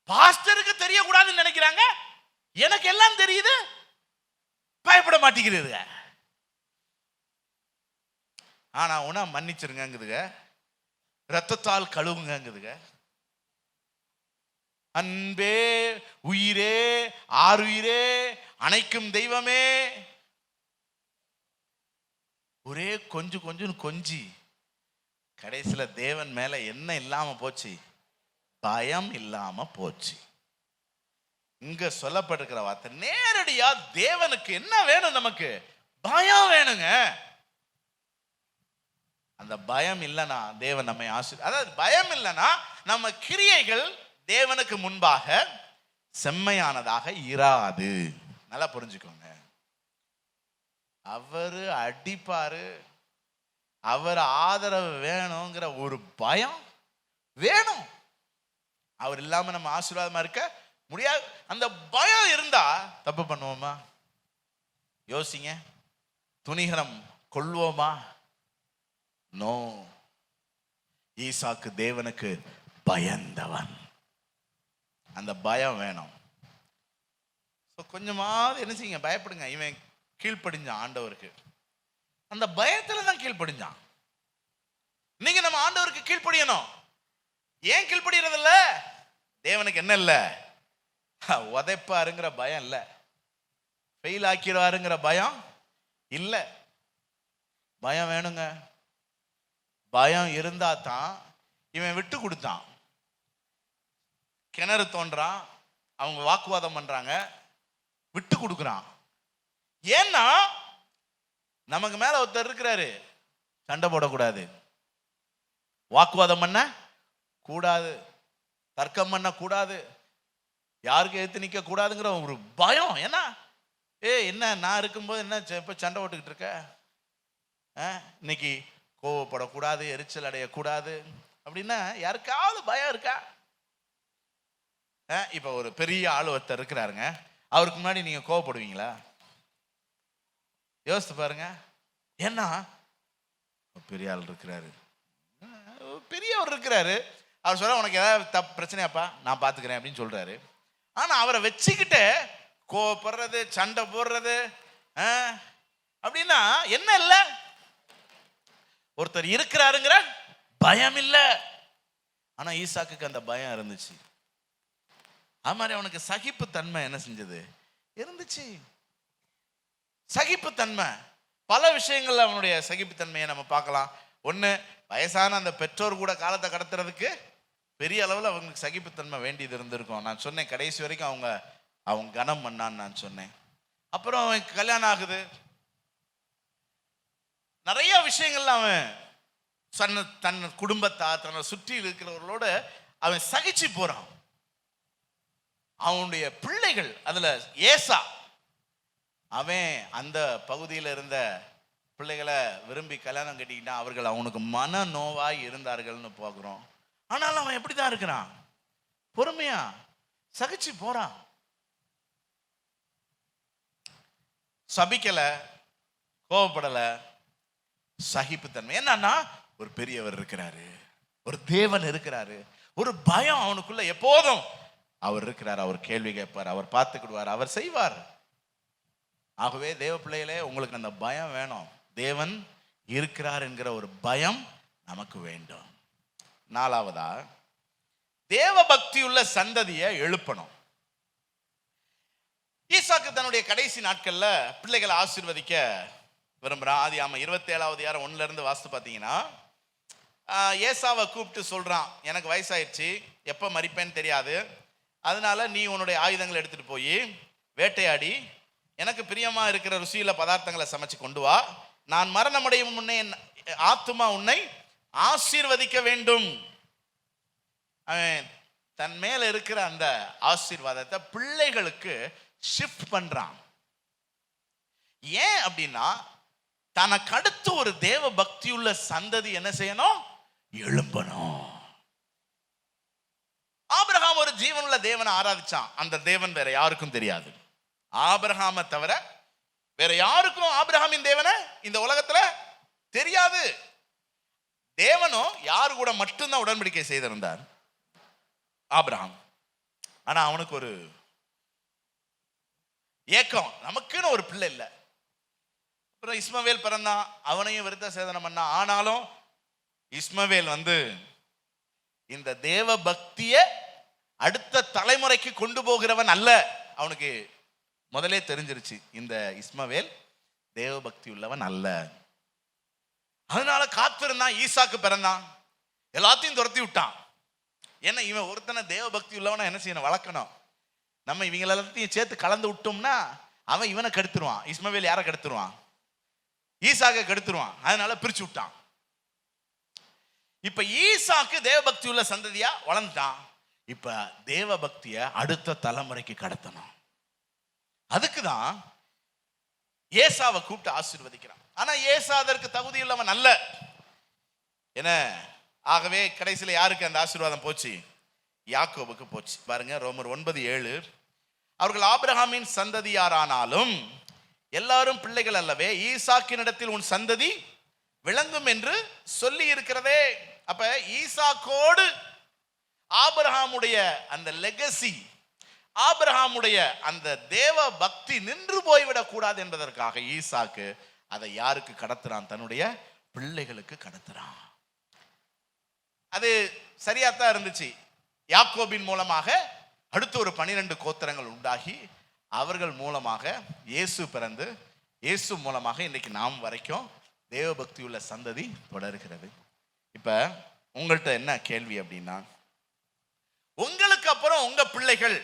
பாஸ்டருக்கு தெரியக்கூடாதுன்னு நினைக்கிறாங்க, எனக்கு எல்லாம் தெரியுது பயப்பட மாட்டேங்கிறது. ஆனா உன மன்னிச்சிருங்குதுங்க, ரத்தத்தால் கழுவுங்குதுங்க. அன்பே, உயிரே, ஆறுயிரே, அணைக்கும் தெய்வமே, ஒரே கொஞ்சம் கொஞ்சி கடைசியில தேவன் மேல என்ன இல்லாம போச்சு? பயம் இல்லாம போச்சு. இங்க சொல்லப்பட்டிருக்கிற வார்த்தை நேரடியா தேவனுக்கு என்ன வேணும்? நமக்கு பயம் வேணுங்க. அந்த பயம் இல்லைன்னா தேவன் நம்மை அதாவது பயம் இல்லைன்னா நம்ம கிரியைகள் தேவனுக்கு முன்பாக செம்மையானதாக இராது. நல்லா புரிஞ்சுக்கோங்க. அவரு அடிப்பாரு, அவர் ஆதரவு வேணுங்கிற ஒரு பயம் வேணும். அவர் இல்லாம நம்ம ஆசீர்வாதமா இருக்க முடியாது. அந்த பயம் இருந்தா தப்பு பண்ணுவோமா? யோசிங்க. துணிகரம் கொள்வோமா? நோ. ஈசாக்கு தேவனுக்கு பயந்தவன். அந்த பயம் வேணும். கொஞ்சமாவது என்ன செய்யுங்க, பயப்படுங்க. இவன் கீழ்ப்படிஞ்சான் ஆண்டவருக்கு, அந்த பயத்துல தான் கீழ்ப்படிஞ்சான். நீங்க நம்ம ஆண்டவருக்கு கீழ்ப்படியணும். ஏன் கீழ்ப்படிறது இல்ல? தேவனுக்கு என்ன இல்ல? உதைப்பாருங்கிற பயம் இல்ல, ஃபெயில் ஆக்கிடுவாருங்கிற பயம் இல்ல. பயம் வேணுங்க. பயம் இருந்தா தான் இவன் விட்டு கொடுத்தான். கிணறு தோன்றான், அவங்க வாக்குவாதம் பண்றாங்க, விட்டு கொடுக்குறான். ஏன்னா நமக்கு மேல ஒருத்தர் இருக்கிறாரு, சண்டை போடக்கூடாது, வாக்குவாதம் பண்ண கூடாது, தர்க்கம் பண்ண கூடாது, யாருக்கு எடுத்து நிற்க கூடாதுங்கிற ஒரு பயம். ஏன்னா என்ன நான் இருக்கும்போது என்ன இப்போ சண்டை போட்டுக்கிட்டு இருக்க, இன்னைக்கு கோவப்படக்கூடாது, எரிச்சல் அடையக்கூடாது அப்படின்னா யாருக்காவது பயம் இருக்கா? இப்போ ஒரு பெரிய ஆள் ஒருத்தர் இருக்கிறாருங்க, அவருக்கு முன்னாடி நீங்க கோவப்படுவீங்களா? யோசித்து பாருங்க. ஏன்னா பெரிய ஆள் இருக்கிறாரு, பெரியவர் இருக்கிறாரு, அவர் சொல்ல உனக்கு ஏதாவது பிரச்சனையாப்பா நான் பார்த்துக்கிறேன் அப்படின்னு சொல்றாரு. ஆனா அவரை வச்சுக்கிட்டு கோவப்படுறது, சண்டை போடுறது அப்படின்னா என்ன இல்லை, ஒருத்தர் இருக்கிறாருங்கிற பயம் இல்லை. ஆனா ஈசாக்குக்கு அந்த பயம் இருந்துச்சு. அது மாதிரி அவனுக்கு சகிப்புத்தன்மை என்ன செஞ்சது இருந்துச்சு. சகிப்புத்தன்மை பல விஷயங்கள்ல அவனுடைய சகிப்புத்தன்மையை நம்ம பார்க்கலாம். ஒன்று, வயசான அந்த பெற்றோர் கூட காலத்தை கடத்துறதுக்கு பெரிய அளவில் அவங்களுக்கு சகிப்புத்தன்மை வேண்டியது இருந்திருக்கும். நான் சொன்னேன் கடைசி வரைக்கும் அவங்க கனம் பண்ணான்னு நான் சொன்னேன். அப்புறம் அவன் கல்யாணம் ஆகுது, நிறைய விஷயங்கள்ல அவன் தன் குடும்பத்தார் தன்னை சுற்றி இருக்கிறவர்களோட அவன் சகிச்சு போறான். அவனுடைய பிள்ளைகள், அதுல ஏசா, அவன் அந்த பகுதியில் இருந்த பிள்ளைகளை விரும்பி கல்யாணம் கட்டிக்கிட்டான். அவர்கள் அவனுக்கு மன நோவாய் இருந்தார்கள்னு பார்க்கிறோம். ஆனாலும் அவன் எப்படிதான் இருக்கிறான், பொறுமையா சகிச்சு போறான். சபிக்கல, கோபப்படல, சகிப்புத்தன்மை. என்னன்னா ஒரு பெரியவர் இருக்கிறாரு, ஒரு தேவன் இருக்கிறாரு, ஒரு பயம் அவனுக்குள்ள எப்போதும் அவர் இருக்கிறார். அவர் கேள்வி கேட்பார், அவர் பார்த்துக்கிடுவார், அவர் செய்வார். ஆகவே தேவ பிள்ளைகளே, உங்களுக்கு அந்த பயம் வேணும். தேவன் இருக்கிறார் என்கிற ஒரு பயம் நமக்கு வேண்டும். நாலாவதா, தேவ பக்தியுள்ள சந்ததியை எழுப்பணும். ஈசாக்கு தன்னுடைய கடைசி நாட்கள்ல பிள்ளைகளை ஆசீர்வதிக்க விரும்புறான். ஆதியாகமம் 27 1 வாசித்து பார்த்தீங்கன்னா, ஏசாவை கூப்பிட்டு சொல்றான், எனக்கு வயசாயிடுச்சு, எப்போ மரிப்பேன்னு தெரியாது, அதனால நீ உன்னுடைய ஆயுதங்களை எடுத்துட்டு போய் வேட்டையாடி எனக்கு பிரியமா இருக்கிற ருசியில பதார்த்தங்களை சமைச்சு கொண்டு வா, நான் மரணமடையும் முன்னே ஆத்துமா உன்னை ஆசீர்வதிக்க வேண்டும். அவன் தன் மேல இருக்கிற அந்த ஆசீர்வாதத்தை பிள்ளைகளுக்கு ஷிஃப்ட் பண்றான். ஏன் அப்படின்னா, தனக்கு அடுத்து ஒரு தேவ பக்தியுள்ள சந்ததி என்ன செய்யணும், எழும்பணும். ஆபிரகாம் ஒரு ஜீவனுள்ள தேவனை ஆராதிச்சான். அந்த தேவன் வேற யாருக்கும் தெரியாது, ஆபிரகாமை தவிர வேற யாருக்கும் ஆபிரகாமின் தேவனை இந்த உலகத்துல தெரியாது. தேவனும் யாரு கூட மட்டும்தான் உடன்படிக்கை செய்திருந்தார், ஆபிரகாம். ஆனா அவனுக்கு ஒரு ஏக்கம், நமக்குன்னு ஒரு பிள்ளை இல்லை. அப்புறம் இஸ்மவேல் பிறந்தான், அவனையும் விருத்த சேதனம் பண்ணான். ஆனாலும் இஸ்மவேல் இந்த தேவ பக்திய அடுத்த தலைமுறைக்கு கொண்டு போகிறவன் அல்ல. அவனுக்கு முதலே தெரிஞ்சிருச்சு, இந்த இஸ்மவேல் தேவ பக்தி உள்ளவன் அல்ல. அதனால காத்திருந்தான். ஈசாக்கு பிறந்தான், எல்லாத்தையும் துரத்தி விட்டான். ஏன்னா இவன் ஒருத்தனை தேவ பக்தி உள்ளவனா என்ன செய்யணும், வளர்க்கணும். நம்ம இவங்க எல்லாத்தையும் சேர்த்து கலந்து விட்டோம்னா அவன் இவனை கெடுத்துருவான். இஸ்மவேல் யாரை கெடுத்துருவான், ஈசாக்கை கெடுத்துருவான். அதனால பிரிச்சு விட்டான். இப்ப ஈசாக்கு தேவ பக்தி உள்ள சந்ததியா வளர்ந்துட்டான். இப்ப தேவ பக்திய அடுத்த தலைமுறைக்கு கடத்தணும். அதுக்குதான் ஏசாவை கூப்பிட்டு ஆசீர்வதிக்கிறான். ஆனா ஏசா அதற்கு தகுதி உள்ளவன் அல்ல. என்ன, ஆகவே கடைசியில யாருக்கு அந்த ஆசீர்வாதம் போச்சு, யாக்கோபுக்கு போச்சு. பாருங்க, ரோமர் 9:7, அவர்கள் ஆபிரகாமின் சந்ததியாரானாலும் எல்லாரும் பிள்ளைகள் அல்லவே, ஈசாக்கினிடத்தில் உன் சந்ததி விளங்கும் என்று சொல்லி இருக்கிறதே. அப்ப ஈசாக்கோடு ஆபிரகாமுடைய அந்த லெகசி, ஆபிரகாமுடைய அந்த தேவ பக்தி நின்று போய்விடக் கூடாது என்பதற்காக ஈசாக்கு அதை யாருக்கு கடத்துறான், தன்னுடைய பிள்ளைகளுக்கு கடத்துறான். அது சரியாத்தான் இருந்துச்சு. யாக்கோபின் மூலமாக அடுத்து ஒரு 12 கோத்திரங்கள் உண்டாகி அவர்கள் மூலமாக இயேசு பிறந்து, இயேசு மூலமாக இன்னைக்கு நாம் வரைக்கும் தேவ பக்தி உள்ள சந்ததி தொடர்கிறது. இப்ப உங்கள்கிட்ட என்ன கேள்வி அப்படின்னா, உங்களுக்கு அப்புறம் உங்க பிள்ளைகள்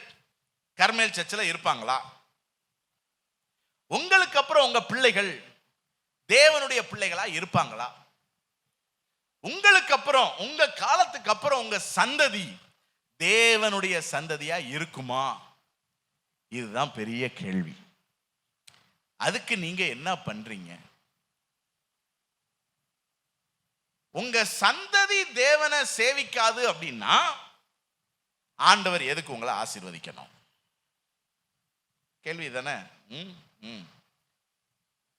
கர்மேல் சர்ச்சில் இருப்பாங்களா? உங்களுக்கு அப்புறம் உங்க பிள்ளைகள் தேவனுடைய பிள்ளைகளா இருப்பாங்களா? உங்களுக்கு அப்புறம், உங்க காலத்துக்கு அப்புறம் உங்க சந்ததி தேவனுடைய சந்ததியா இருக்குமா? இதுதான் பெரிய கேள்வி. அதுக்கு நீங்க என்ன பண்றீங்க? உங்க சந்ததி தேவனை சேவிக்காது அப்படின்னா ஆண்டவர் எதுக்கு உங்களை ஆசீர்வதிக்கணும்? கேள்வி தானே.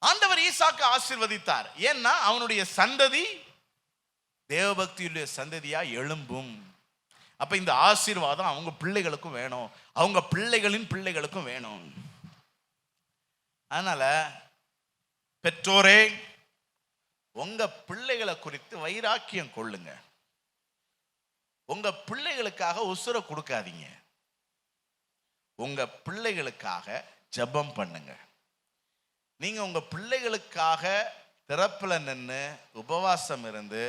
ஆண்டவர் ஈசாக்கு ஆசீர்வதித்தார். ஏன்னா அவனுடைய சந்ததி தேவபக்தியுடைய சந்ததியா எழும்பும். அப்ப இந்த ஆசீர்வாதம் அவங்க பிள்ளைகளுக்கும் வேணும், அவங்க பிள்ளைகளின் பிள்ளைகளுக்கும் வேணும். அதனால பெற்றோரே, உங்க பிள்ளைகளை குறித்து வைராக்கியம் கொள்ளுங்க. உங்க பிள்ளைகளுக்காக உசுர கொடுக்காதீங்க. உங்க பிள்ளைகளுக்காக ஜெபம் பண்ணுங்க. நீங்க உங்க பிள்ளைகளுக்காக திறப்புல நின்று உபவாசம் இருந்து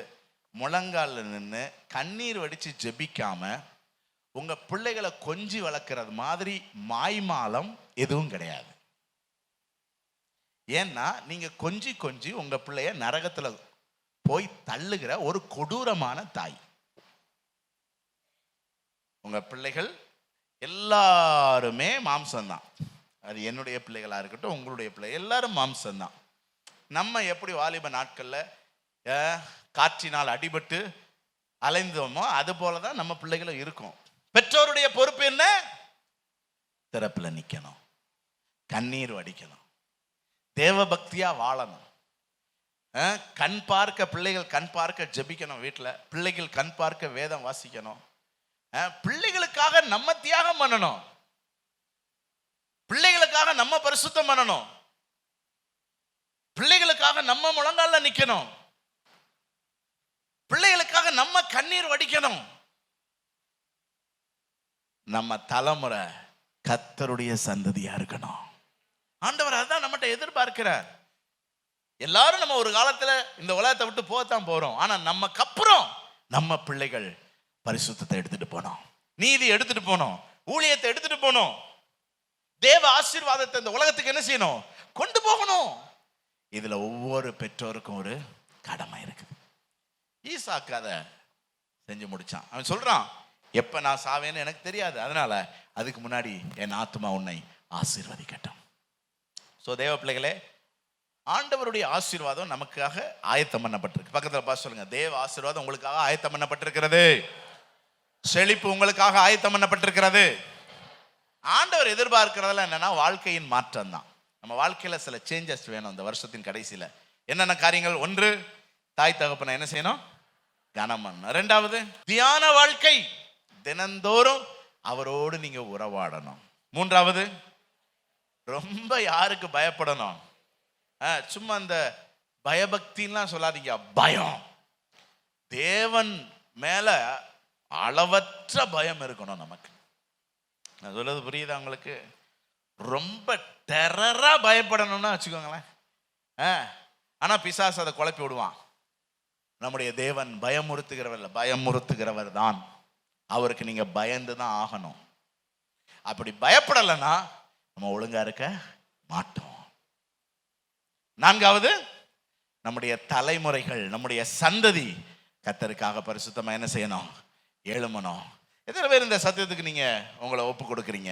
முழங்கால நின்று கண்ணீர் வடிச்சு ஜெபிக்காம உங்க பிள்ளைகளை கொஞ்சி வளர்க்கறது மாதிரி மாய்மாலம் எதுவும் கிடையாது. ஏன்னா நீங்க கொஞ்சி கொஞ்சி உங்க பிள்ளைய நரகத்துல போய் தள்ளுகிற ஒரு கொடூரமான தாய். உங்க பிள்ளைகள் எல்லாருமே மாம்சம்தான். அது என்னுடைய பிள்ளைகளா இருக்கட்டும், உங்களுடைய பிள்ளை, எல்லாரும் மாம்சம்தான். நம்ம எப்படி வாலிப நாட்கள்ல காற்றினால் அடிபட்டு அலைந்தோமோ அது போலதான் நம்ம பிள்ளைகளும் இருக்கும். பெற்றோருடைய பொறுப்பு என்ன? திறப்புல நிக்கணும், கண்ணீர் வடிக்கணும், தேவபக்தியா வாழணும். கண் பார்க்க பிள்ளைகள் கண் பார்க்க ஜெபிக்கணும். வீட்டில் பிள்ளைகள் கண் பார்க்க வேதம் வாசிக்கணும். பிள்ளைகளுக்காக நம்ம தியாகம் பண்ணணும், பிள்ளைகளுக்காக நம்ம பரிசுத்தம் பண்ணணும், பிள்ளைகளுக்காக நம்ம முழங்கால நிக்கணும், பிள்ளைகளுக்காக நம்ம கண்ணீர் வடிக்கணும். நம்ம தலைமுறை கர்த்தருடைய சந்ததியா இருக்கணும். ஆண்டவர் அதான் நம்மகிட்ட எதிர்பார்க்கிறார். எல்லாரும் நம்ம ஒரு காலத்துல இந்த உலகத்தை விட்டு போகத்தான் போறோம். ஆனா நமக்கு அப்புறம் நம்ம பிள்ளைகள் பரிசுத்தத்தை எடுத்துட்டு போனோம், நீதி எடுத்துட்டு போனோம், ஊழியத்தை எடுத்துட்டு போனோம், தேவ ஆசீர்வாதத்தை இந்த உலகத்துக்கு என்ன செய்யணும்? கொண்டு போகணும். இதுல ஒவ்வொரு பெற்றோருக்கும் ஒரு கடமை இருக்குது. ஈசாக்கு அதை செஞ்சு முடிச்சான். அவன் சொல்றான், எப்ப நான் சாவேன்னு எனக்கு தெரியாது, அதனால அதுக்கு முன்னாடி என் ஆத்மா உன்னை ஆசீர்வதிக்கட்டும். சோ தேவ பிள்ளைகளே, ஆண்டவருடைய ஆசீர்வாதம் நமக்காக ஆயத்தம் பண்ணப்பட்டிருக்கு. பக்கத்துல பார்த்து சொல்லுங்க, தேவ ஆசீர்வாதம் உங்களுக்காக ஆயத்தம் பண்ணப்பட்டிருக்கிறது. செழிப்பு உங்களுக்காக ஆயத்தம் பண்ணப்பட்டிருக்கிறது. ஆண்டவர் எதிர்பார்க்கிறதுல என்னன்னா வாழ்க்கையின் மாற்றம் தான். நம்ம வாழ்க்கையில சில சேஞ்சஸ் வேணும் இந்த வருஷத்தின் கடைசியில. என்னென்ன காரியங்கள்? ஒன்று, தாய் தகப்பனை என்ன செய்யணும்? கனம் பண்ணணும். இரண்டாவது, தியான வாழ்க்கை, தினந்தோறும் அவரோடு நீங்க உறவாடணும். மூன்றாவது, ரொம்ப யாருக்கு பயப்படணும்? சும்மா அந்த பயபக்தின்லாம் சொல்லாதீங்க, பயம். தேவன் மேல அளவற்ற பயம் இருக்கணும் நமக்கு. நான் சொல்றது புரியுதா உங்களுக்கு? ரொம்ப டெரரா பயப்படணும்னா வச்சுக்கோங்களேன். ஆனா பிசாசு அதை குழப்பி விடுவான். நம்முடைய தேவன் பயமுறுத்துகிறவர் இல்லை, பயமுறுத்துகிறவர் தான். அவருக்கு நீங்க பயந்து தான் ஆகணும். அப்படி பயப்படலைன்னா நம்ம ஒழுங்கா இருக்க மாட்டோம். நான்காவது, நம்முடைய தலைமுறைகள், நம்முடைய சந்ததி கர்த்தருக்காக பரிசுத்தமா என்ன செய்யணும்? எழுமணும். எத்தனை பேர் இந்த சத்தியத்துக்கு நீங்க உங்களை ஒப்பு கொடுக்குறீங்க?